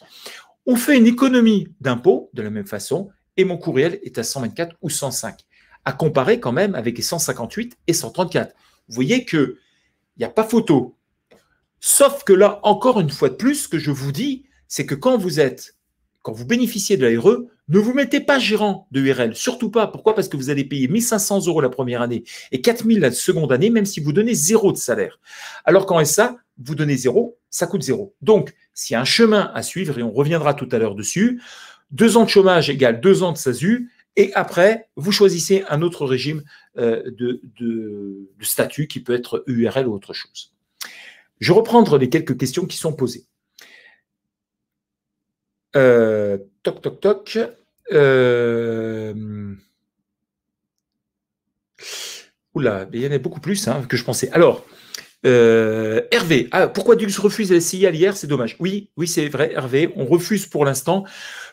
On fait une économie d'impôts de la même façon, et mon coût réel est à 124 ou 105, à comparer quand même avec les 158 et 134. Vous voyez qu'il n'y a pas photo. Sauf que là, encore une fois de plus, ce que je vous dis, c'est que quand vous bénéficiez de l'ARE, ne vous mettez pas gérant de URL, surtout pas. Pourquoi? Parce que vous allez payer 1 500 euros la première année et 4 000 la seconde année, même si vous donnez 0 de salaire. Alors qu'en SA, vous donnez 0, ça coûte 0. Donc, s'il y a un chemin à suivre, et on reviendra tout à l'heure dessus, 2 ans de chômage égale 2 ans de SASU, et après, vous choisissez un autre régime de statut qui peut être URL ou autre chose. Je vais reprendre les quelques questions qui sont posées. Toc, toc, toc. Oula, il y en a beaucoup plus que je pensais. Alors, Hervé, pourquoi Dux refuse la SCI à l'IR? C'est dommage. Oui, c'est vrai, Hervé, on refuse pour l'instant.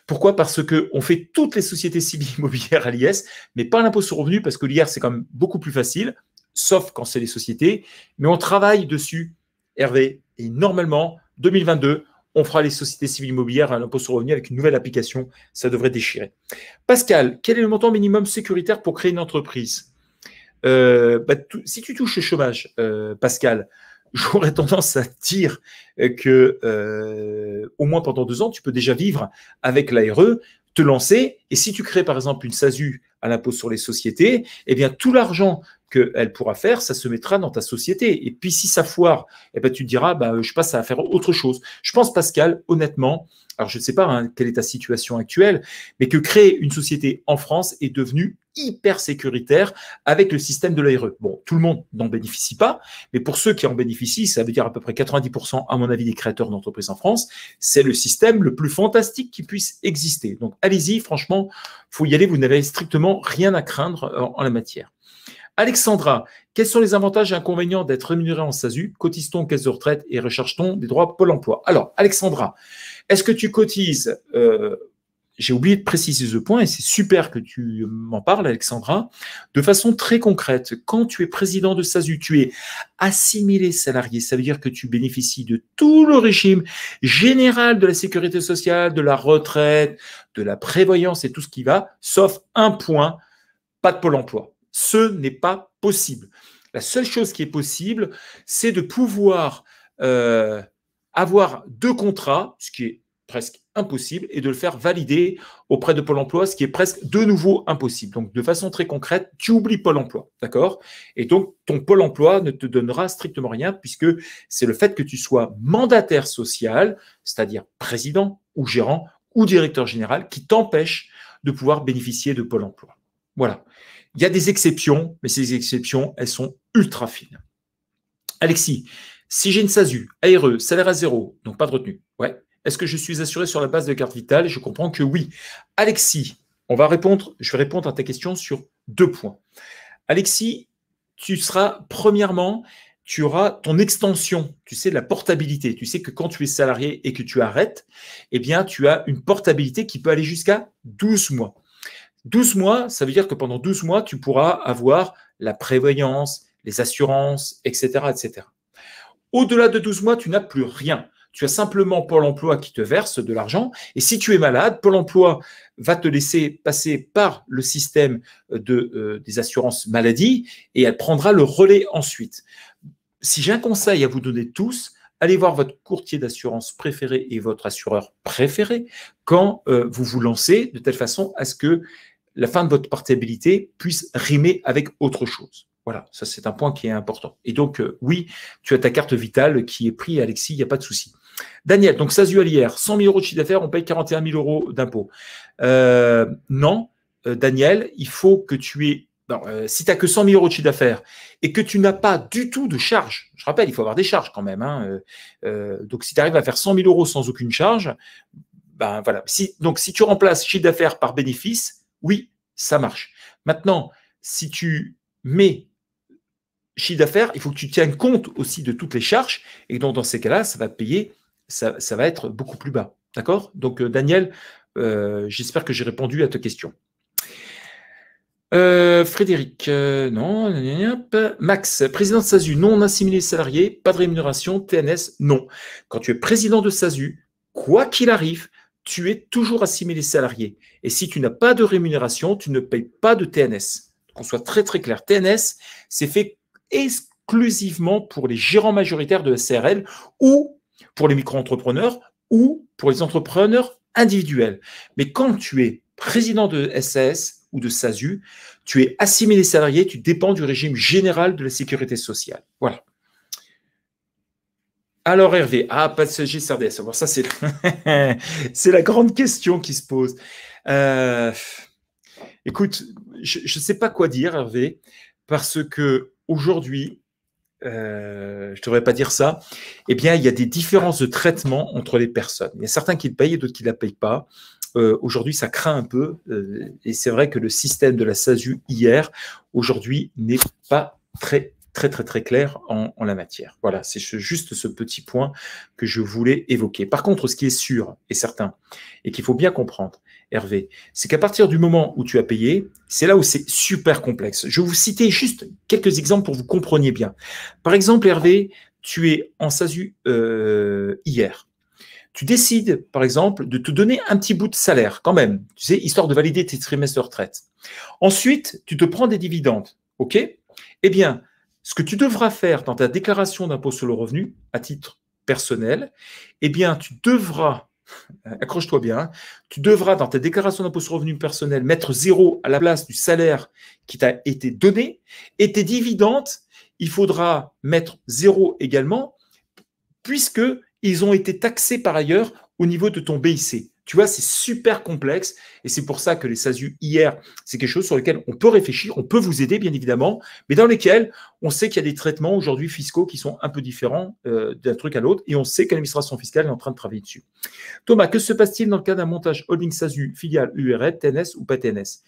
Pourquoi? Parce qu'on fait toutes les sociétés civiles immobilières à l'IS, mais pas l'impôt sur le revenu, parce que l'IR, c'est quand même beaucoup plus facile. sauf quand c'est les sociétés, mais on travaille dessus, Hervé, et normalement, 2022, on fera les sociétés civiles immobilières à l'impôt sur le revenu avec une nouvelle application, ça devrait déchirer. Pascal, quel est le montant minimum sécuritaire pour créer une entreprise? Si tu touches le chômage, Pascal, j'aurais tendance à dire que au moins pendant 2 ans, tu peux déjà vivre avec l'ARE, te lancer, et si tu crées par exemple une SASU à l'impôt sur les sociétés, eh bien tout l'argent qu'elle pourra faire, ça se mettra dans ta société. Et puis si ça foire, eh bien, tu te diras, je passe à faire autre chose. Je pense, Pascal, honnêtement, alors je ne sais pas quelle est ta situation actuelle, mais que créer une société en France est devenu hyper sécuritaire avec le système de l'ARE. Bon, tout le monde n'en bénéficie pas, mais pour ceux qui en bénéficient, ça veut dire à peu près 90% à mon avis des créateurs d'entreprises en France, c'est le système le plus fantastique qui puisse exister. Donc allez-y, franchement, il faut y aller, vous n'avez strictement rien à craindre en la matière. Alexandra, quels sont les avantages et inconvénients d'être rémunéré en SASU? Cotise-t-on aux caisses de retraite et recherche-t-on des droits Pôle emploi? Alors, Alexandra, est-ce que tu cotises j'ai oublié de préciser ce point et c'est super que tu m'en parles, Alexandra, de façon très concrète. Quand tu es président de SASU, tu es assimilé salarié. Ça veut dire que tu bénéficies de tout le régime général de la sécurité sociale, de la retraite, de la prévoyance et tout ce qui va, sauf un point, pas de Pôle emploi. Ce n'est pas possible. La seule chose qui est possible, c'est de pouvoir avoir 2 contrats, ce qui est presque impossible, et de le faire valider auprès de Pôle emploi, ce qui est presque de nouveau impossible. Donc, de façon très concrète, tu oublies Pôle emploi, d'accord? Et donc, ton Pôle emploi ne te donnera strictement rien, puisque c'est le fait que tu sois mandataire social, c'est-à-dire président ou gérant ou directeur général, qui t'empêche de pouvoir bénéficier de Pôle emploi. Voilà. Il y a des exceptions, mais ces exceptions, elles sont ultra fines. Alexis, si j'ai une SASU, ARE, salaire à 0, donc pas de retenue, ouais. Est-ce que je suis assuré sur la base de carte vitale? Je comprends que oui. Alexis, je vais répondre à ta question sur 2 points. Alexis, premièrement, tu auras ton extension, tu sais, de la portabilité. Tu sais que quand tu es salarié et que tu arrêtes, eh bien, tu as une portabilité qui peut aller jusqu'à 12 mois. 12 mois, ça veut dire que pendant 12 mois, tu pourras avoir la prévoyance, les assurances, etc., etc. Au-delà de 12 mois, tu n'as plus rien. Tu as simplement Pôle emploi qui te verse de l'argent. Et si tu es malade, Pôle emploi va te laisser passer par le système des assurances maladie et elle prendra le relais ensuite. Si j'ai un conseil à vous donner tous, allez voir votre courtier d'assurance préféré et votre assureur préféré quand vous vous lancez, de telle façon à ce que la fin de votre portabilité puisse rimer avec autre chose. Voilà, ça c'est un point qui est important. Et donc, oui, tu as ta carte vitale qui est prise, Alexis, il n'y a pas de souci. Daniel, donc SASU à l'IR, 100 000 euros de chiffre d'affaires, on paye 41 000 euros d'impôts. Non, Daniel, il faut que tu aies… si tu n'as que 100 000 euros de chiffre d'affaires et que tu n'as pas du tout de charge, je rappelle, il faut avoir des charges quand même. Donc, si tu arrives à faire 100 000 euros sans aucune charge, voilà. Donc, si tu remplaces chiffre d'affaires par bénéfice, oui, ça marche. Maintenant, si tu mets chiffre d'affaires, il faut que tu tiennes compte aussi de toutes les charges et donc dans ces cas-là, ça va payer, ça va être beaucoup plus bas. D'accord? Donc, Daniel, j'espère que j'ai répondu à ta question. Frédéric, non. Max, président de SASU, non assimilé salarié, pas de rémunération, TNS, non. Quand tu es président de SASU, quoi qu'il arrive, tu es toujours assimilé salarié. Et si tu n'as pas de rémunération, tu ne payes pas de TNS. Qu'on soit très très clair. TNS, c'est fait exclusivement pour les gérants majoritaires de SARL ou pour les micro-entrepreneurs ou pour les entrepreneurs individuels. Mais quand tu es président de SAS ou de SASU, tu es assimilé salarié, tu dépends du régime général de la sécurité sociale. Voilà. Alors Hervé, pas de CRDS. Alors ça, c'est la grande question qui se pose. Écoute, je ne sais pas quoi dire, Hervé, parce que aujourd'hui, je ne devrais pas dire ça, eh bien, il y a des différences de traitement entre les personnes. Il y a certains qui le payent et d'autres qui ne la payent pas. Aujourd'hui, ça craint un peu, et c'est vrai que le système de la SASU hier, aujourd'hui, n'est pas très clair en la matière. Voilà, c'est juste ce petit point que je voulais évoquer. Par contre, ce qui est sûr et certain, et qu'il faut bien comprendre, Hervé, c'est qu'à partir du moment où tu as payé, c'est là où c'est super complexe. Je vais vous citer juste quelques exemples pour que vous compreniez bien. Par exemple, Hervé, tu es en SASU hier. Tu décides, par exemple, de te donner un petit bout de salaire, quand même, tu sais, histoire de valider tes trimestres de retraite. Ensuite, tu te prends des dividendes, OK? Eh bien, ce que tu devras faire dans ta déclaration d'impôt sur le revenu, à titre personnel, eh bien, tu devras, accroche-toi bien, hein, tu devras, dans ta déclaration d'impôt sur le revenu personnel, mettre 0 à la place du salaire qui t'a été donné, et tes dividendes, il faudra mettre 0 également, puisque ils ont été taxés par ailleurs au niveau de ton BIC. Tu vois, c'est super complexe et c'est pour ça que les SASU hier, c'est quelque chose sur lequel on peut réfléchir, on peut vous aider bien évidemment, mais dans lesquels on sait qu'il y a des traitements aujourd'hui fiscaux qui sont un peu différents d'un truc à l'autre et on sait que l'administration fiscale est en train de travailler dessus. Thomas, que se passe-t-il dans le cas d'un montage holding SASU, filiale URL, TNS ou pas TNS?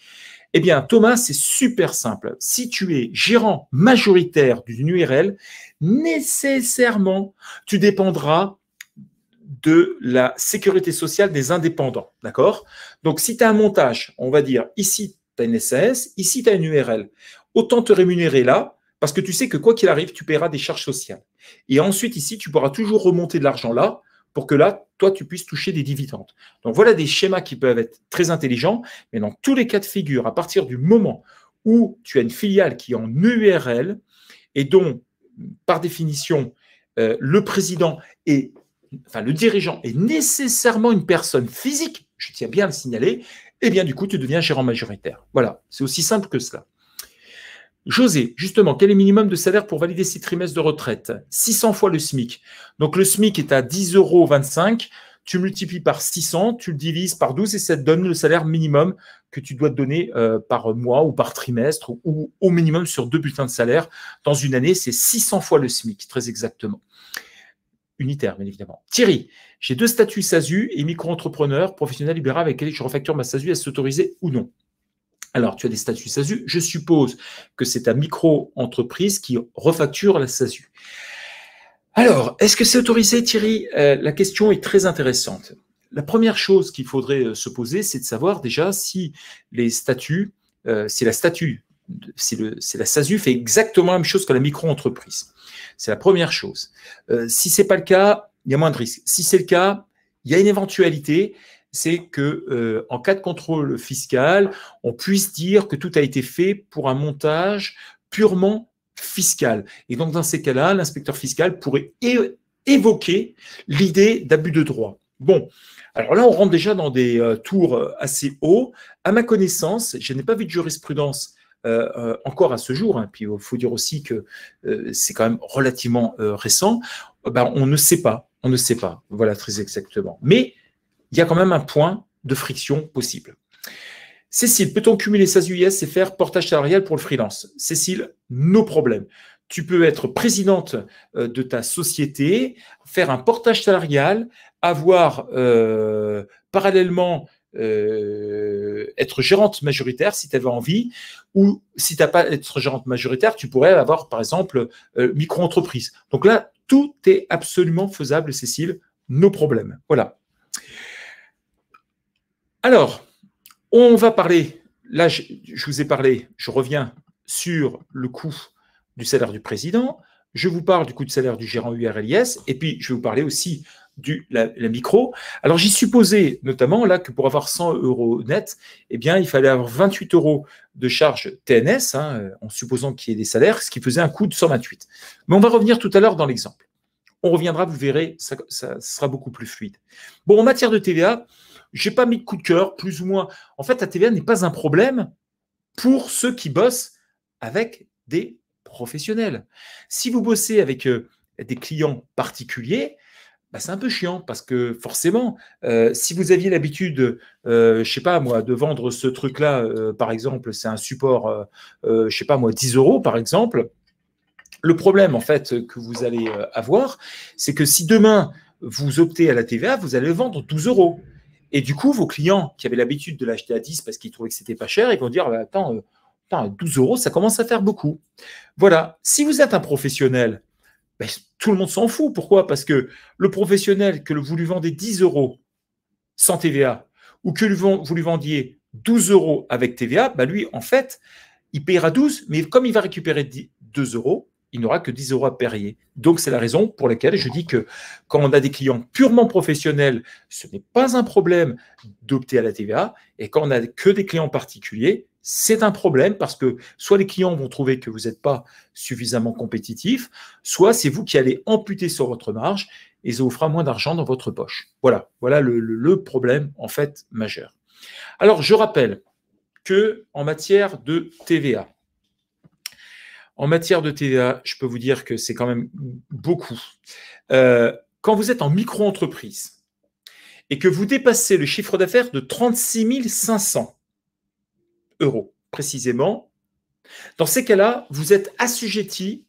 Eh bien, Thomas, c'est super simple. Si tu es gérant majoritaire d'une URL, nécessairement, tu dépendras de la sécurité sociale des indépendants. D'accord? Donc, si tu as un montage, on va dire, ici, tu as une SAS, ici, tu as une URL. Autant te rémunérer là, parce que tu sais que quoi qu'il arrive, tu paieras des charges sociales. Et ensuite, ici, tu pourras toujours remonter de l'argent là, pour que là, toi, tu puisses toucher des dividendes. Donc, voilà des schémas qui peuvent être très intelligents, mais dans tous les cas de figure, à partir du moment où tu as une filiale qui est en URL et dont, par définition, le président est le dirigeant est nécessairement une personne physique, je tiens bien à le signaler, et bien du coup, tu deviens gérant majoritaire. Voilà, c'est aussi simple que cela. José, justement, quel est le minimum de salaire pour valider 6 trimestres de retraite? 600 fois le SMIC. Donc, le SMIC est à 10,25 €. Tu multiplies par 600, tu le divises par 12 et ça te donne le salaire minimum que tu dois te donner par mois ou par trimestre ou au minimum sur 2 bulletins de salaire. Dans une année, c'est 600 fois le SMIC, très exactement. Unitaire, bien évidemment. Thierry, j'ai 2 statuts SASU et micro-entrepreneur professionnel libéral avec lesquels je refacture ma SASU. Est-ce autorisé ou non? Alors, tu as des statuts SASU. Je suppose que c'est ta micro-entreprise qui refacture la SASU. Alors, est-ce que c'est autorisé, Thierry? La question est très intéressante. La première chose qu'il faudrait se poser, c'est de savoir déjà si les statuts, si la SASU fait exactement la même chose que la micro-entreprise. C'est la première chose. Si ce n'est pas le cas, il y a moins de risques. Si c'est le cas, il y a une éventualité, c'est que en cas de contrôle fiscal, on puisse dire que tout a été fait pour un montage purement fiscal. Et donc, dans ces cas-là, l'inspecteur fiscal pourrait évoquer l'idée d'abus de droit. Bon, alors là, on rentre déjà dans des tours assez hauts. À ma connaissance, je n'ai pas vu de jurisprudence encore à ce jour, hein, puis il faut dire aussi que c'est quand même relativement récent, on ne sait pas, voilà très exactement. Mais il y a quand même un point de friction possible. Cécile, peut-on cumuler SASU-IS et faire portage salarial pour le freelance? Cécile, no problème. Tu peux être présidente de ta société, faire un portage salarial, avoir parallèlement être gérante majoritaire si tu avais envie, ou si tu n'as pas être gérante majoritaire, tu pourrais avoir par exemple micro-entreprise. Donc là, tout est absolument faisable, Cécile, no problème. Voilà. Alors, on va parler, là je vous ai parlé, je reviens sur le coût du salaire du président, je vous parle du coût de salaire du gérant URLIS, et puis je vais vous parler aussi la micro. Alors, j'ai supposé notamment là que pour avoir 100 € net, eh bien, il fallait avoir 28 € de charge TNS, hein, en supposant qu'il y ait des salaires, ce qui faisait un coût de 128. Mais on va revenir tout à l'heure dans l'exemple. On reviendra, vous verrez, ça sera beaucoup plus fluide. Bon, en matière de TVA, je n'ai pas mis de coup de cœur, plus ou moins. En fait, la TVA n'est pas un problème pour ceux qui bossent avec des professionnels. Si vous bossez avec des clients particuliers, c'est un peu chiant parce que forcément, si vous aviez l'habitude, je ne sais pas moi, de vendre ce truc-là, par exemple, c'est un support, je ne sais pas moi, 10 € par exemple, le problème en fait que vous allez avoir, c'est que si demain vous optez à la TVA, vous allez vendre 12 €. Et du coup, vos clients qui avaient l'habitude de l'acheter à 10 parce qu'ils trouvaient que c'était pas cher, ils vont dire attends, 12 €, ça commence à faire beaucoup. Voilà. Si vous êtes un professionnel, tout le monde s'en fout. Pourquoi? Parce que le professionnel que vous lui vendez 10 € sans TVA ou que vous lui vendiez 12 euros avec TVA, bah lui, en fait, il payera 12, mais comme il va récupérer 2 euros, il n'aura que 10 euros à payer. Donc, c'est la raison pour laquelle je dis que quand on a des clients purement professionnels, ce n'est pas un problème d'opter à la TVA. Et quand on n'a que des clients particuliers, c'est un problème parce que soit les clients vont trouver que vous n'êtes pas suffisamment compétitif, soit c'est vous qui allez amputer sur votre marge et ça vous fera moins d'argent dans votre poche. Voilà le problème en fait majeur. Alors, je rappelle que en matière de TVA, je peux vous dire que c'est quand même beaucoup. Quand vous êtes en micro-entreprise et que vous dépassez le chiffre d'affaires de 36 500 euros précisément, dans ces cas-là, vous êtes assujetti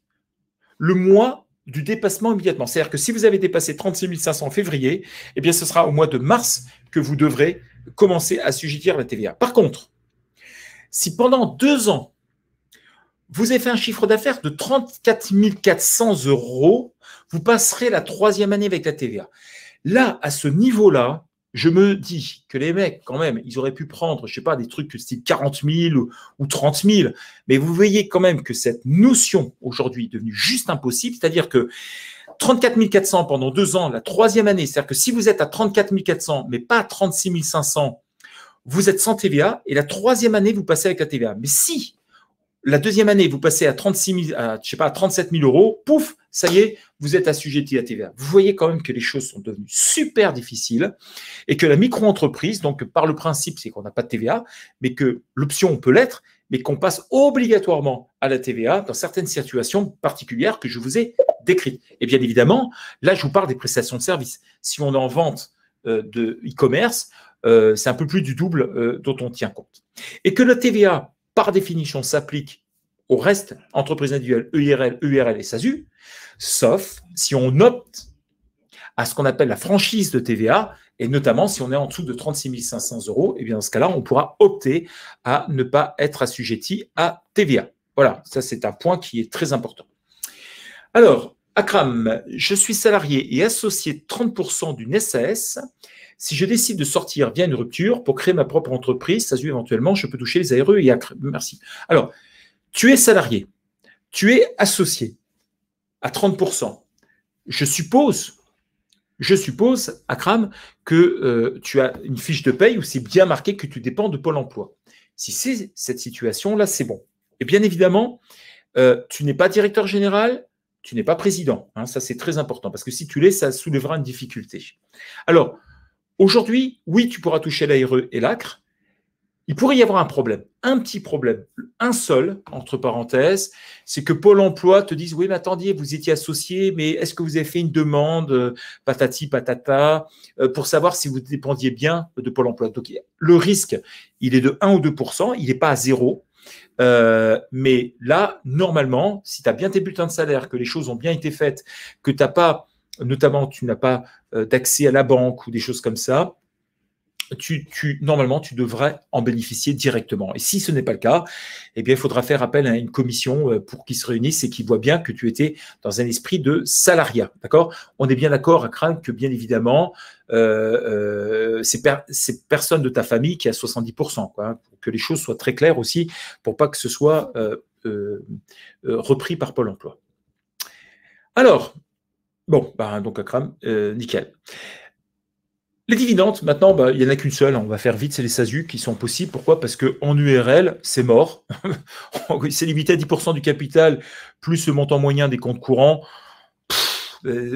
le mois du dépassement immédiatement. C'est-à-dire que si vous avez dépassé 36 500 en février, eh bien, ce sera au mois de mars que vous devrez commencer à assujettir la TVA. Par contre, si pendant 2 ans, vous avez fait un chiffre d'affaires de 34 400 euros, vous passerez la 3e année avec la TVA. Là, à ce niveau-là, je me dis que les mecs, quand même, ils auraient pu prendre, je ne sais pas, des trucs style 40 000 ou 30 000, mais vous voyez quand même que cette notion aujourd'hui est devenue juste impossible, c'est-à-dire que 34 400 pendant 2 ans, la 3e année, c'est-à-dire que si vous êtes à 34 400, mais pas à 36 500, vous êtes sans TVA, et la 3e année, vous passez avec la TVA. Mais si la 2e année, vous passez à 37 000 euros, pouf, ça y est, vous êtes assujetti à TVA. Vous voyez quand même que les choses sont devenues super difficiles et que la micro-entreprise, donc par le principe, c'est qu'on n'a pas de TVA, mais que l'option peut l'être, mais qu'on passe obligatoirement à la TVA dans certaines situations particulières que je vous ai décrites. Et bien évidemment, là, je vous parle des prestations de services. Si on est en vente de e-commerce, c'est un peu plus du double dont on tient compte. Et que la TVA, par définition, s'applique au reste, entreprise individuelle, EIRL, URL et SASU, sauf si on opte à ce qu'on appelle la franchise de TVA, et notamment si on est en dessous de 36 500 euros, et bien dans ce cas-là, on pourra opter à ne pas être assujetti à TVA. Voilà, ça c'est un point qui est très important. Alors, Akram, je suis salarié et associé de 30% d'une SAS. Si je décide de sortir via une rupture pour créer ma propre entreprise, SASU éventuellement, je peux toucher les ARE et ACRE. Merci. Alors, tu es salarié, tu es associé à 30%. Je suppose, Akram, que tu as une fiche de paye où c'est bien marqué que tu dépends de Pôle emploi. Si c'est cette situation-là, c'est bon. Et bien évidemment, tu n'es pas directeur général, tu n'es pas président. Hein, ça, c'est très important parce que si tu l'es, ça soulèvera une difficulté. Alors, aujourd'hui, oui, tu pourras toucher l'ARE et l'ACRE. Il pourrait y avoir un problème, un petit problème, un seul, entre parenthèses, c'est que Pôle emploi te dise « Oui, mais attendez, vous étiez associé, mais est-ce que vous avez fait une demande, patati patata, pour savoir si vous dépendiez bien de Pôle emploi ?» Donc, le risque, il est de 1 ou 2%, il n'est pas à 0. Mais là, normalement, si tu as bien tes bulletins de salaire, que les choses ont bien été faites, que tu n'as pas, notamment, tu n'as pas d'accès à la banque ou des choses comme ça, normalement, tu devrais en bénéficier directement. Et si ce n'est pas le cas, eh bien, il faudra faire appel à une commission pour qu'ils se réunissent et qu'ils voient bien que tu étais dans un esprit de salariat. D'accord ? On est bien d'accord à craindre que, bien évidemment, c'est personne de ta famille qui a 70%, quoi, hein, pour que les choses soient très claires aussi, pour pas que ce soit repris par Pôle emploi. Alors, bon, donc Akram, nickel. Les dividendes, maintenant, il n'y en a qu'une seule, on va faire vite, c'est les SASU qui sont possibles. Pourquoi ? Parce qu'en URL, c'est mort. C'est limité à 10% du capital, plus le montant moyen des comptes courants.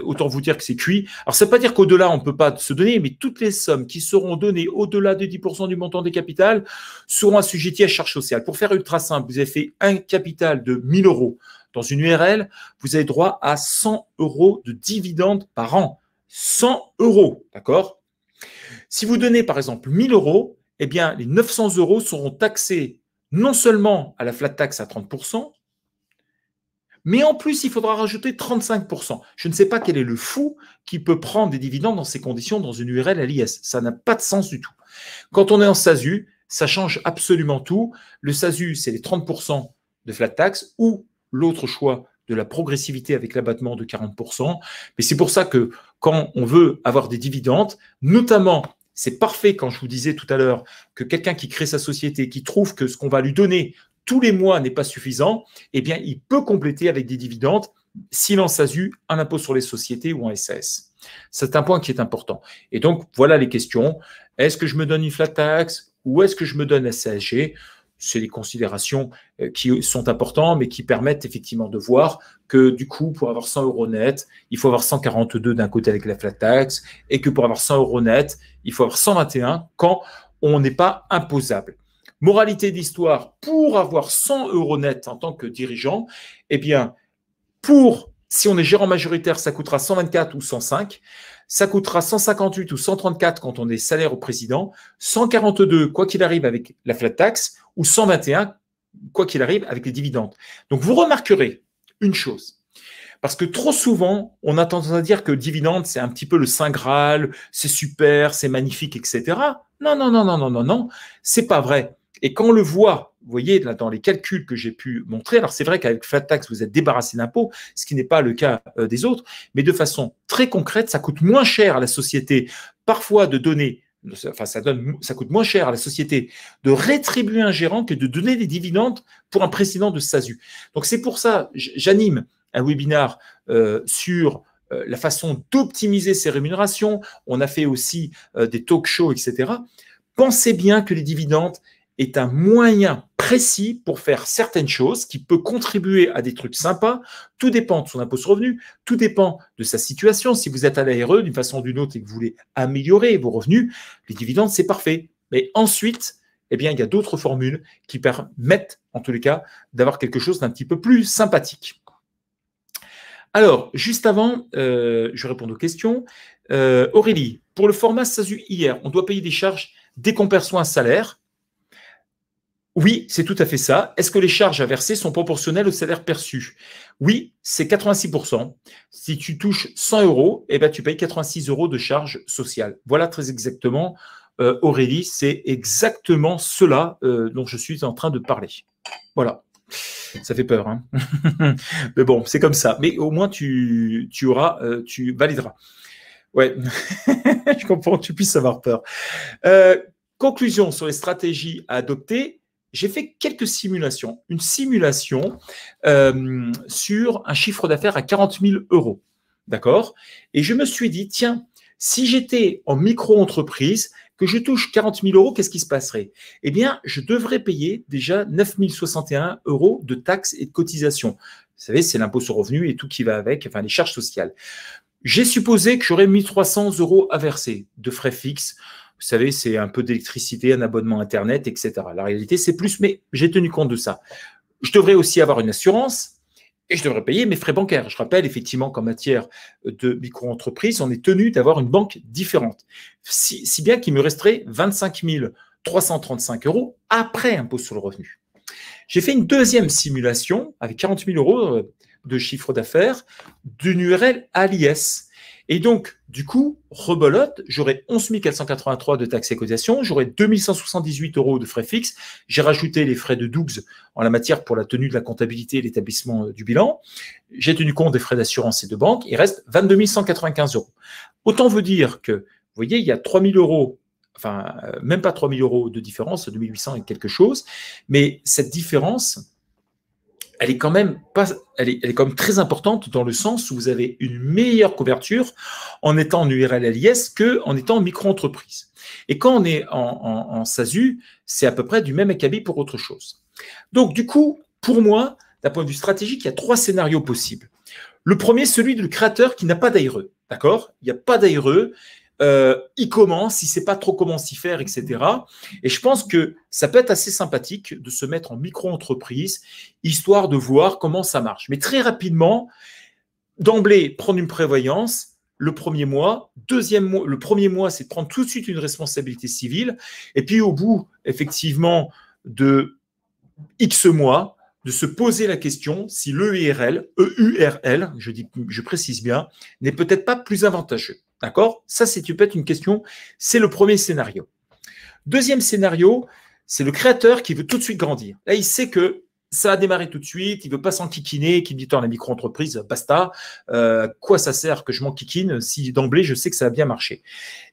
Autant vous dire que c'est cuit. Alors, ça ne veut pas dire qu'au-delà, on ne peut pas se donner, mais toutes les sommes qui seront données au-delà de 10% du montant des capitales seront assujetties à charges sociales. Pour faire ultra simple, vous avez fait un capital de 1 000 euros dans une URL, vous avez droit à 100 euros de dividendes par an. 100 euros, d'accord ? Si vous donnez par exemple 1 000 euros, eh bien les 900 euros seront taxés non seulement à la flat tax à 30%, mais en plus il faudra rajouter 35%. Je ne sais pas quel est le fou qui peut prendre des dividendes dans ces conditions dans une URL à l'IS. Ça n'a pas de sens du tout. Quand on est en SASU, ça change absolument tout. Le SASU, c'est les 30% de flat tax ou l'autre choix de la progressivité avec l'abattement de 40%. Mais c'est pour ça que quand on veut avoir des dividendes, notamment c'est parfait quand je vous disais tout à l'heure que quelqu'un qui crée sa société, qui trouve que ce qu'on va lui donner tous les mois n'est pas suffisant, eh bien, il peut compléter avec des dividendes s'il en SASU, un impôt sur les sociétés ou un SAS. C'est un point qui est important. Et donc, voilà les questions. Est-ce que je me donne une flat tax ou est-ce que je me donne la CSG? C'est des considérations qui sont importantes, mais qui permettent effectivement de voir que du coup, pour avoir 100 euros net, il faut avoir 142 d'un côté avec la flat tax, et que pour avoir 100 euros net, il faut avoir 121 quand on n'est pas imposable. Moralité d'histoire, pour avoir 100 euros net en tant que dirigeant, eh bien, si on est gérant majoritaire, ça coûtera 124 ou 105. Ça coûtera 158 ou 134 quand on est salaire au président, 142 quoi qu'il arrive avec la flat tax ou 121 quoi qu'il arrive avec les dividendes. Donc vous remarquerez une chose, parce que trop souvent, on a tendance à dire que le dividende, c'est un petit peu le Saint Graal, c'est super, c'est magnifique, etc. Non, non, non, non, non, non, non, c'est pas vrai. Et quand on le voit, vous voyez, là, dans les calculs que j'ai pu montrer, alors c'est vrai qu'avec flat tax, vous êtes débarrassé d'impôts, ce qui n'est pas le cas des autres, mais de façon très concrète, ça coûte moins cher à la société parfois de donner, enfin ça coûte moins cher à la société de rétribuer un gérant que de donner des dividendes pour un président de SASU. Donc c'est pour ça, j'anime un webinar sur la façon d'optimiser ses rémunérations. On a fait aussi des talk shows, etc. Pensez bien que les dividendes est un moyen précis pour faire certaines choses qui peut contribuer à des trucs sympas. Tout dépend de son impôt sur revenu, tout dépend de sa situation. Si vous êtes à l'ARE d'une façon ou d'une autre et que vous voulez améliorer vos revenus, les dividendes, c'est parfait. Mais ensuite, eh bien, il y a d'autres formules qui permettent, en tous les cas, d'avoir quelque chose d'un petit peu plus sympathique. Alors, juste avant, je vais répondre aux questions. Aurélie, pour le format SASU hier, on doit payer des charges dès qu'on perçoit un salaire. Oui, c'est tout à fait ça. Est-ce que les charges à verser sont proportionnelles au salaire perçu? Oui, c'est 86%. Si tu touches 100 euros, eh ben, tu payes 86 euros de charges sociales. Voilà très exactement, Aurélie, c'est exactement cela dont je suis en train de parler. Voilà. Ça fait peur, hein. Mais bon, c'est comme ça. Mais au moins, tu valideras. Ouais, je comprends que tu puisses avoir peur. Conclusion sur les stratégies à adopter. J'ai fait quelques simulations. Une simulation sur un chiffre d'affaires à 40 000 euros. D'accord? Et je me suis dit, tiens, si j'étais en micro-entreprise, que je touche 40 000 euros, qu'est-ce qui se passerait? Eh bien, je devrais payer déjà 9 061 euros de taxes et de cotisations. Vous savez, c'est l'impôt sur revenu et tout qui va avec, enfin les charges sociales. J'ai supposé que j'aurais 1 300 euros à verser de frais fixes. Vous savez, c'est un peu d'électricité, un abonnement Internet, etc. La réalité, c'est plus, mais j'ai tenu compte de ça. Je devrais aussi avoir une assurance et je devrais payer mes frais bancaires. Je rappelle effectivement qu'en matière de micro-entreprise, on est tenu d'avoir une banque différente. Si bien qu'il me resterait 25 335 euros après impôt sur le revenu. J'ai fait une deuxième simulation avec 40 000 euros de chiffre d'affaires d'une URL à l'IS. Et donc, du coup, rebelote, j'aurai 11 483 de taxes et cotisations, j'aurai 2 178 euros de frais fixes, j'ai rajouté les frais de Dougs en la matière pour la tenue de la comptabilité et l'établissement du bilan, j'ai tenu compte des frais d'assurance et de banque, il reste 22 195 euros. Autant vous dire que, vous voyez, il y a 3 000 euros, enfin, même pas 3 000 euros de différence, 2 800 et quelque chose, mais cette différence, elle est quand même très importante dans le sens où vous avez une meilleure couverture en étant en URL à l'IS qu'en étant en micro-entreprise. Et quand on est en SASU, c'est à peu près du même acabit pour autre chose. Donc, du coup, pour moi, d'un point de vue stratégique, il y a 3 scénarios possibles. Le premier, celui du créateur qui n'a pas d'ARE. D'accord? Il n'y a pas d'ARE. Il commence, il ne sait pas trop comment s'y faire, etc. Et je pense que ça peut être assez sympathique de se mettre en micro-entreprise, histoire de voir comment ça marche. Mais très rapidement, d'emblée, prendre une prévoyance le premier mois. Le premier mois, c'est de prendre tout de suite une responsabilité civile. Et puis au bout, effectivement, de X mois, de se poser la question si l'EURL, je précise bien, n'est peut-être pas plus avantageux. D'accord? Ça, c'est peut-être une question. C'est le premier scénario. Deuxième scénario, c'est le créateur qui veut tout de suite grandir. Là, il sait que ça a démarré tout de suite, il ne veut pas s'enquiquiner, qu'il me dit, attends, la micro-entreprise, basta, quoi ça sert que je m'enquiquine si d'emblée je sais que ça a bien marché.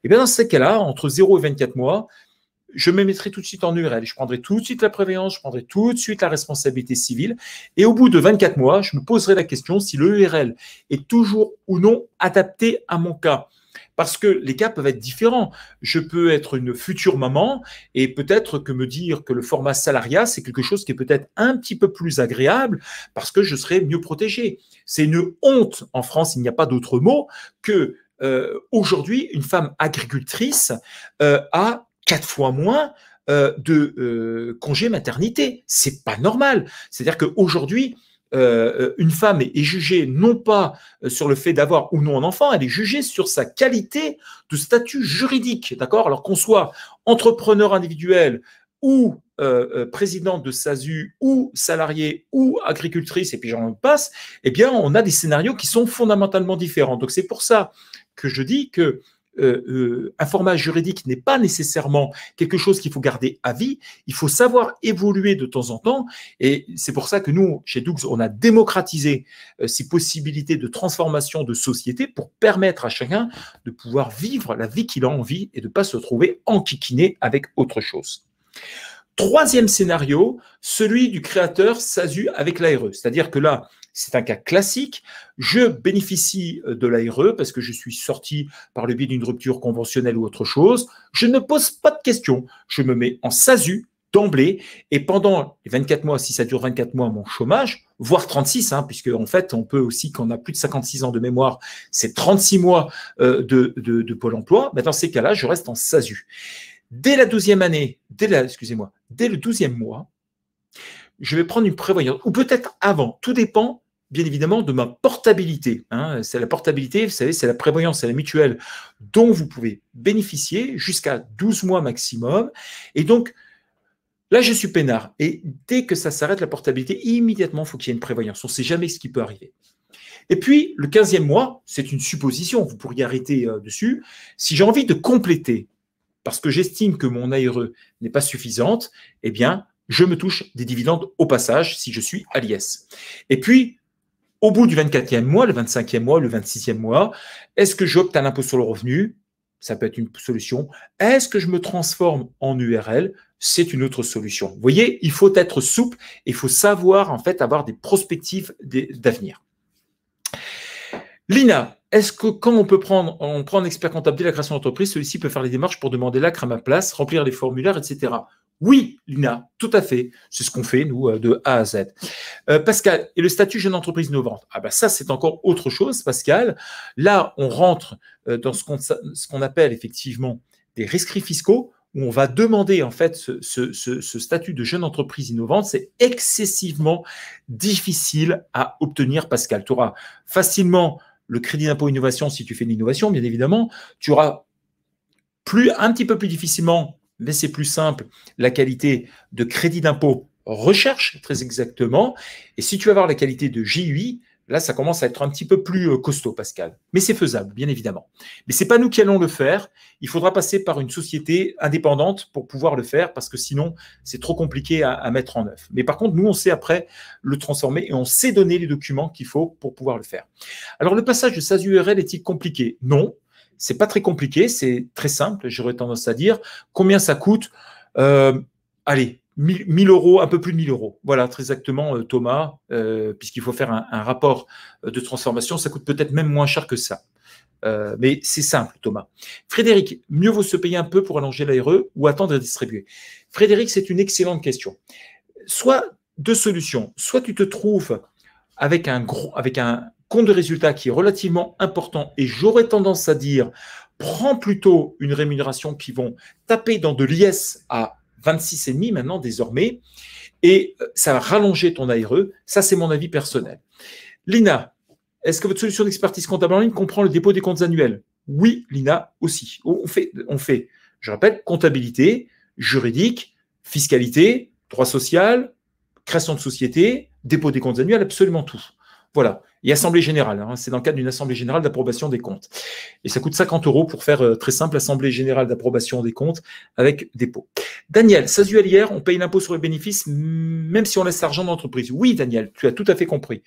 Et bien dans ces cas-là, entre 0 et 24 mois, je me mettrai tout de suite en URL, je prendrai tout de suite la prévoyance, je prendrai tout de suite la responsabilité civile, et au bout de 24 mois, je me poserai la question si le URL est toujours ou non adapté à mon cas. Parce que les cas peuvent être différents. Je peux être une future maman et peut-être que me dire que le format salariat, c'est quelque chose qui est peut-être un petit peu plus agréable parce que je serai mieux protégé. C'est une honte en France, il n'y a pas d'autre mot, que aujourd'hui, une femme agricultrice a 4 fois moins de congé maternité. C'est pas normal. C'est-à-dire qu'aujourd'hui, une femme est jugée non pas sur le fait d'avoir ou non un enfant, elle est jugée sur sa qualité de statut juridique, d'accord? Alors qu'on soit entrepreneur individuel ou présidente de SASU ou salarié ou agricultrice, et puis j'en passe, eh bien, on a des scénarios qui sont fondamentalement différents. Donc, c'est pour ça que je dis que un format juridique n'est pas nécessairement quelque chose qu'il faut garder à vie. Il faut savoir évoluer de temps en temps. Et c'est pour ça que nous, chez Dougs, on a démocratisé ces possibilités de transformation de société pour permettre à chacun de pouvoir vivre la vie qu'il a envie et de ne pas se retrouver enquiquiné avec autre chose. Troisième scénario, celui du créateur SASU avec l'ARE. C'est-à-dire que là, c'est un cas classique. Je bénéficie de l'ARE parce que je suis sorti par le biais d'une rupture conventionnelle ou autre chose. Je ne pose pas de questions. Je me mets en SASU d'emblée et pendant les 24 mois, si ça dure 24 mois, mon chômage, voire 36, puisque en fait, on peut aussi, quand on a plus de 56 ans de mémoire, c'est 36 mois de Pôle emploi. Mais dans ces cas-là, je reste en SASU. Dès la 12e année, dès le 12e mois, je vais prendre une prévoyance, ou peut-être avant, tout dépend bien évidemment de ma portabilité. C'est la portabilité, vous savez, c'est la prévoyance, c'est la mutuelle dont vous pouvez bénéficier jusqu'à 12 mois maximum. Et donc, là, je suis peinard. Et dès que ça s'arrête, la portabilité, immédiatement, il faut qu'il y ait une prévoyance. On ne sait jamais ce qui peut arriver. Et puis, le 15e mois, c'est une supposition, vous pourriez arrêter dessus. Si j'ai envie de compléter, parce que j'estime que mon ARE n'est pas suffisante, eh bien, je me touche des dividendes au passage si je suis à l'IS. Et puis, au bout du 24e mois, le 25e mois, le 26e mois, est-ce que j'opte à l'impôt sur le revenu? Ça peut être une solution. Est-ce que je me transforme en URL? C'est une autre solution. Vous voyez, il faut être souple et il faut savoir en fait avoir des prospectives d'avenir. Lina, est-ce que quand on prend un expert comptable dès la création d'entreprise, celui-ci peut faire les démarches pour demander l'ACRE à ma place, remplir les formulaires, etc. Oui, Lina, tout à fait. C'est ce qu'on fait, nous, de A à Z. Pascal, et le statut jeune entreprise innovante? Ah ben ça, c'est encore autre chose, Pascal. Là, on rentre dans ce qu'on appelle effectivement des rescrits fiscaux, où on va demander en fait ce statut de jeune entreprise innovante. C'est excessivement difficile à obtenir, Pascal. Tu auras facilement le crédit d'impôt innovation si tu fais de l'innovation, bien évidemment. Tu auras un petit peu plus difficilement, mais c'est plus simple, la qualité de crédit d'impôt recherche, très exactement. Et si tu vas avoir la qualité de JUI, là, ça commence à être un petit peu plus costaud, Pascal. Mais c'est faisable, bien évidemment. Mais ce n'est pas nous qui allons le faire. Il faudra passer par une société indépendante pour pouvoir le faire, parce que sinon, c'est trop compliqué à mettre en œuvre. Mais par contre, nous, on sait après le transformer et on sait donner les documents qu'il faut pour pouvoir le faire. Alors, le passage de SASU-URL est-il compliqué? Non, ce n'est pas très compliqué, c'est très simple, j'aurais tendance à dire. Combien ça coûte? Allez, 1000 euros, un peu plus de 1000 euros. Voilà, très exactement, Thomas, puisqu'il faut faire un rapport de transformation, ça coûte peut-être même moins cher que ça. Mais c'est simple, Thomas. Frédéric, mieux vaut se payer un peu pour allonger l'ARE ou attendre et distribuer? Frédéric, c'est une excellente question. Soit deux solutions. Soit tu te trouves avec un compte de résultat qui est relativement important et j'aurais tendance à dire, prends plutôt une rémunération qui vont taper dans de l'IS à 26,5 maintenant désormais, et ça va rallonger ton ARE. Ça, c'est mon avis personnel. Lina, est-ce que votre solution d'expertise comptable en ligne comprend le dépôt des comptes annuels? Oui, Lina, aussi. On fait, je rappelle, comptabilité, juridique, fiscalité, droit social, création de société, dépôt des comptes annuels, absolument tout. Voilà. Et assemblée générale, hein, c'est dans le cadre d'une assemblée générale d'approbation des comptes. Et ça coûte 50 € pour faire très simple, assemblée générale d'approbation des comptes avec dépôt. Daniel, SASU LIR, on paye l'impôt sur les bénéfices même si on laisse l'argent dans l'entreprise. Oui, Daniel, tu as tout à fait compris.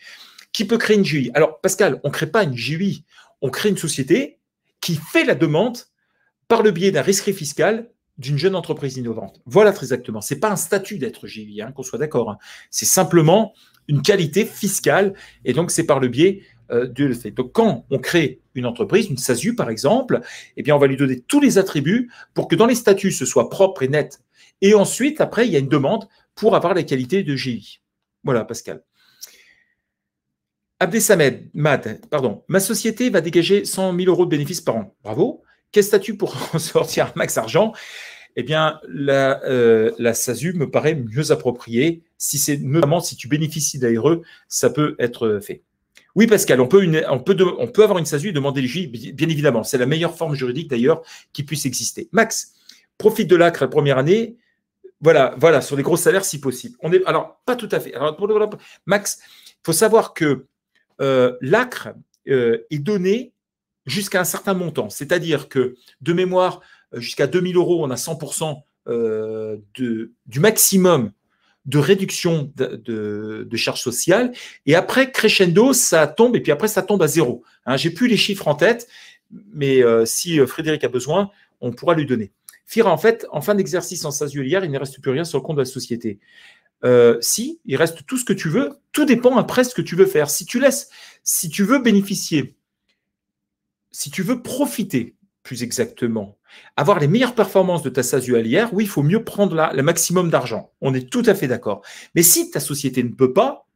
Qui peut créer une GUI? Alors, Pascal, on ne crée pas une GUI, on crée une société qui fait la demande par le biais d'un rescrit fiscal d'une jeune entreprise innovante. Voilà très exactement. Ce n'est pas un statut d'être GUI, hein, qu'on soit d'accord. Hein. C'est simplement une qualité fiscale et donc c'est par le biais de le fait. Donc quand on crée une entreprise, une SASU par exemple, eh bien on va lui donner tous les attributs pour que dans les statuts ce soit propre et net. Et ensuite, après, il y a une demande pour avoir la qualité de GUI. Voilà, Pascal. Abdesamed, pardon. Ma société va dégager 100 000 € de bénéfices par an. Bravo. Quel statut pour sortir un max argent? Eh bien, la SASU me paraît mieux appropriée. Notamment si tu bénéficies d'ARE, ça peut être fait. Oui, Pascal, on peut avoir une SASU et demander les GUI, bien évidemment. C'est la meilleure forme juridique d'ailleurs qui puisse exister. Max, profite de l'ACRE la première année. Voilà, sur les gros salaires si possible. Alors, pas tout à fait. Alors, Max, il faut savoir que l'ACRE est donné jusqu'à un certain montant. C'est-à-dire que, de mémoire, jusqu'à 2 000 €, on a 100% du maximum de réduction de charges sociales. Et après, crescendo, ça tombe, et puis après, ça tombe à zéro. Hein, j'ai plus les chiffres en tête, mais si Frédéric a besoin, on pourra lui donner. Fira, en fait, en fin d'exercice en SASU LIR, il ne reste plus rien sur le compte de la société. Si, il reste tout ce que tu veux. Tout dépend après de ce que tu veux faire. Si tu veux bénéficier, si tu veux profiter, plus exactement, avoir les meilleures performances de ta SASU LIR, oui, il faut mieux prendre le maximum d'argent. On est tout à fait d'accord. Mais si ta société ne peut pas,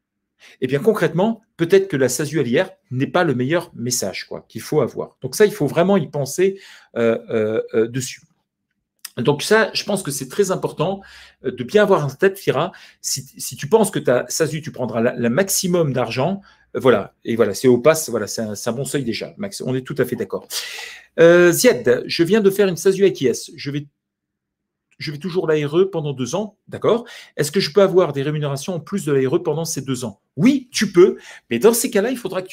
eh bien concrètement, peut-être que la SASU LIR n'est pas le meilleur message qu'il faut avoir. Donc ça, il faut vraiment y penser dessus. Donc ça, je pense que c'est très important de bien avoir en tête, Fira. Si tu penses que ta SASU, tu prendras le maximum d'argent, voilà. Et voilà, c'est au pass, voilà, c'est un bon seuil déjà, Max. On est tout à fait d'accord. Ziad, je viens de faire une SASU IS. Je vais toujours l'ARE pendant 2 ans, d'accord? Est-ce que je peux avoir des rémunérations en plus de l'ARE pendant ces 2 ans? Oui, tu peux, mais dans ces cas-là, il faudra que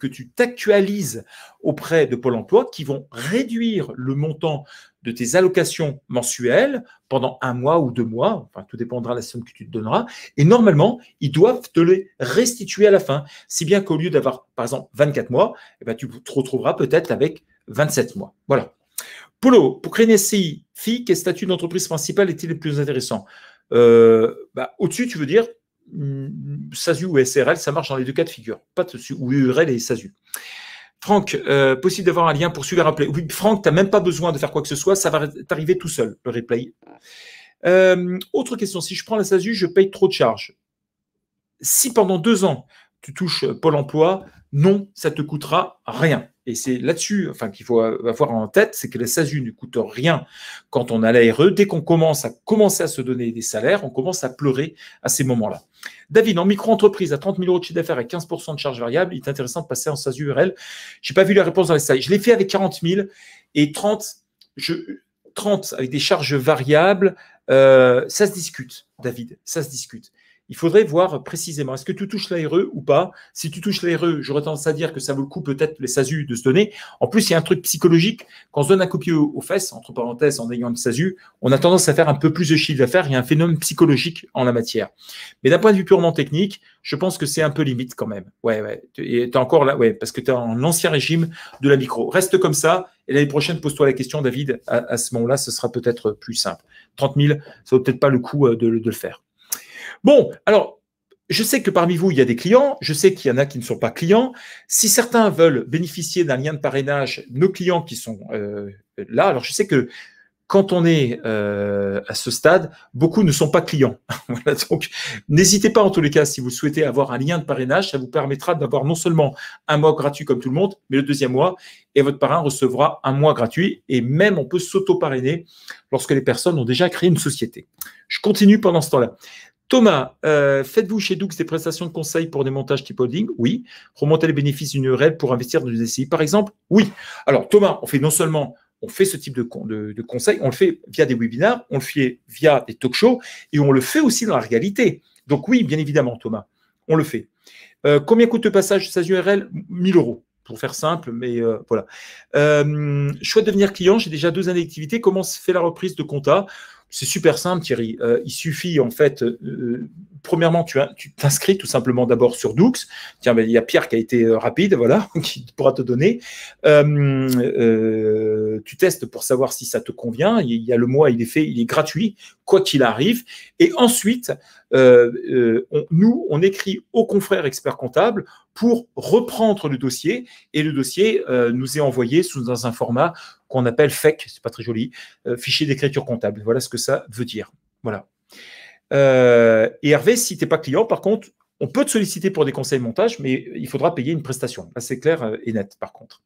tu t'actualises auprès de Pôle emploi qui vont réduire le montant de tes allocations mensuelles pendant 1 mois ou 2 mois, enfin tout dépendra de la somme que tu te donneras, et normalement, ils doivent te les restituer à la fin, si bien qu'au lieu d'avoir, par exemple, 24 mois, eh bien, tu te retrouveras peut-être avec 27 mois. Voilà. Polo, pour créer une SCI, quel statut d'entreprise principale est-il le plus intéressant? Au-dessus, tu veux dire SASU ou SRL, ça marche dans les 2 cas de figure, pas dessus, ou URL et SASU. Franck, possible d'avoir un lien pour suivre un replay? Oui, Franck, tu n'as même pas besoin de faire quoi que ce soit, ça va t'arriver tout seul, le replay. Autre question, si je prends la SASU, je paye trop de charges. Si pendant 2 ans, tu touches Pôle emploi, non, ça ne te coûtera rien. Et c'est là-dessus qu'il faut avoir en tête, c'est que la SASU ne coûte rien quand on a l'ARE. Dès qu'on commence à se donner des salaires, on commence à pleurer à ces moments-là. David, en micro-entreprise, à 30 000 € de chiffre d'affaires et 15% de charges variables, il est intéressant de passer en SASU URL. Je n'ai pas vu la réponse dans les slides. Je l'ai fait avec 40 000 et 30 avec des charges variables. Ça se discute, David, ça se discute. Il faudrait voir précisément, est-ce que tu touches l'ARE ou pas? Si tu touches l'ARE, j'aurais tendance à dire que ça vaut le coup peut-être les SASU de se donner. En plus, il y a un truc psychologique. Quand on se donne un copier aux fesses, entre parenthèses, en ayant une SASU, on a tendance à faire un peu plus de chiffre d'affaires. Il y a un phénomène psychologique en la matière. Mais d'un point de vue purement technique, je pense que c'est un peu limite quand même. Ouais. Et tu es encore là, parce que tu es en ancien régime de la micro. Reste comme ça. Et l'année prochaine, pose-toi la question, David. À ce moment-là, ce sera peut-être plus simple. 30 000, ça vaut peut-être pas le coup de le faire. Bon, alors, je sais que parmi vous, il y a des clients. Je sais qu'il y en a qui ne sont pas clients. Si certains veulent bénéficier d'un lien de parrainage, nos clients qui sont là, alors je sais que quand on est à ce stade, beaucoup ne sont pas clients. Voilà, donc, n'hésitez pas en tous les cas, si vous souhaitez avoir un lien de parrainage, ça vous permettra d'avoir non seulement un mois gratuit comme tout le monde, mais le 2e mois, et votre parrain recevra un mois gratuit. Et même, on peut s'auto-parrainer lorsque les personnes ont déjà créé une société. Je continue pendant ce temps-là. Thomas, faites-vous chez Doux des prestations de conseil pour des montages type holding? Oui. Remonter les bénéfices d'une URL pour investir dans des SCI, par exemple? Oui. Alors, Thomas, on fait ce type de conseil, on le fait via des webinaires, on le fait via des talk shows et on le fait aussi dans la réalité. Donc oui, bien évidemment, Thomas, on le fait. Combien coûte le passage de SASU URL? 1000 €. Pour faire simple, mais voilà. Choix de devenir client, j'ai déjà 2 années d'activité. Comment se fait la reprise de compta? C'est super simple, Thierry. Il suffit, en fait, premièrement, tu t'inscris tout simplement d'abord sur Doux. Tiens, ben, il y a Pierre qui a été rapide, voilà, qui pourra te donner. Tu testes pour savoir si ça te convient. Il y a le mois, il est fait, il est gratuit, quoi qu'il arrive. Et ensuite, on écrit aux confrères experts comptables pour reprendre le dossier. Et le dossier nous est envoyé dans un format qu'on appelle FEC, c'est pas très joli, fichier d'écriture comptable. Voilà ce que ça veut dire. Voilà. Et Hervé, si tu n'es pas client, par contre, on peut te solliciter pour des conseils de montage, mais il faudra payer une prestation. Là, c'est clair et net, par contre.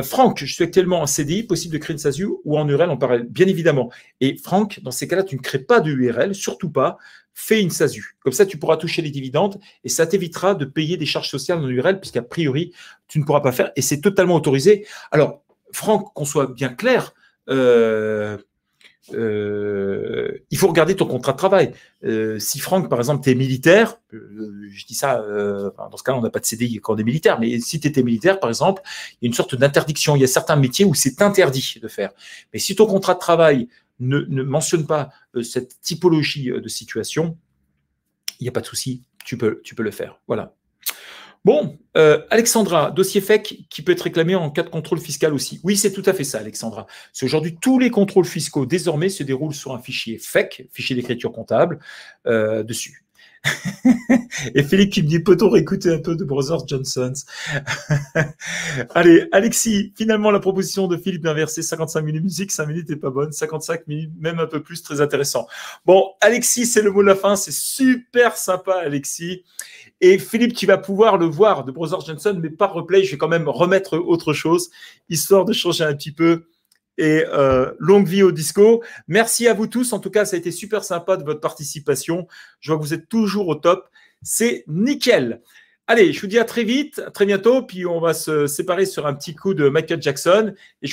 Franck, je suis actuellement en CDI, possible de créer une SASU ou en URL en parallèle? Bien évidemment. Et Franck, dans ces cas-là, tu ne crées pas de URL, surtout pas. Fais une SASU. Comme ça, tu pourras toucher les dividendes et ça t'évitera de payer des charges sociales en URL, puisqu'a priori, tu ne pourras pas faire et c'est totalement autorisé. Alors, Franck, qu'on soit bien clair, il faut regarder ton contrat de travail. Si Franck, par exemple, tu es militaire, je dis ça, dans ce cas-là, on n'a pas de CDI quand on est militaire, mais si tu étais militaire, par exemple, il y a une sorte d'interdiction. Il y a certains métiers où c'est interdit de faire. Mais si ton contrat de travail ne mentionne pas cette typologie de situation, il n'y a pas de souci, tu peux le faire. Voilà. Bon, Alexandra, dossier FEC qui peut être réclamé en cas de contrôle fiscal aussi. Oui, c'est tout à fait ça, Alexandra. C'est aujourd'hui, tous les contrôles fiscaux désormais se déroulent sur un fichier FEC, fichier d'écriture comptable, dessus. Et Philippe qui me dit, peut-on réécouter un peu de Brothers Johnson? Allez, Alexis, finalement, la proposition de Philippe d'inverser 55 minutes de musique, 5 minutes n'est pas bonne, 55 minutes, même un peu plus, très intéressant. Bon, Alexis, c'est le mot de la fin, c'est super sympa, Alexis. Et Philippe, tu vas pouvoir le voir de Brothers Johnson, mais par replay, je vais quand même remettre autre chose, histoire de changer un petit peu. Et longue vie au disco. Merci à vous tous. En tout cas, ça a été super sympa de votre participation. Je vois que vous êtes toujours au top. C'est nickel. Allez, je vous dis à très vite, à très bientôt. Puis on va se séparer sur un petit coup de Michael Jackson. Et je vous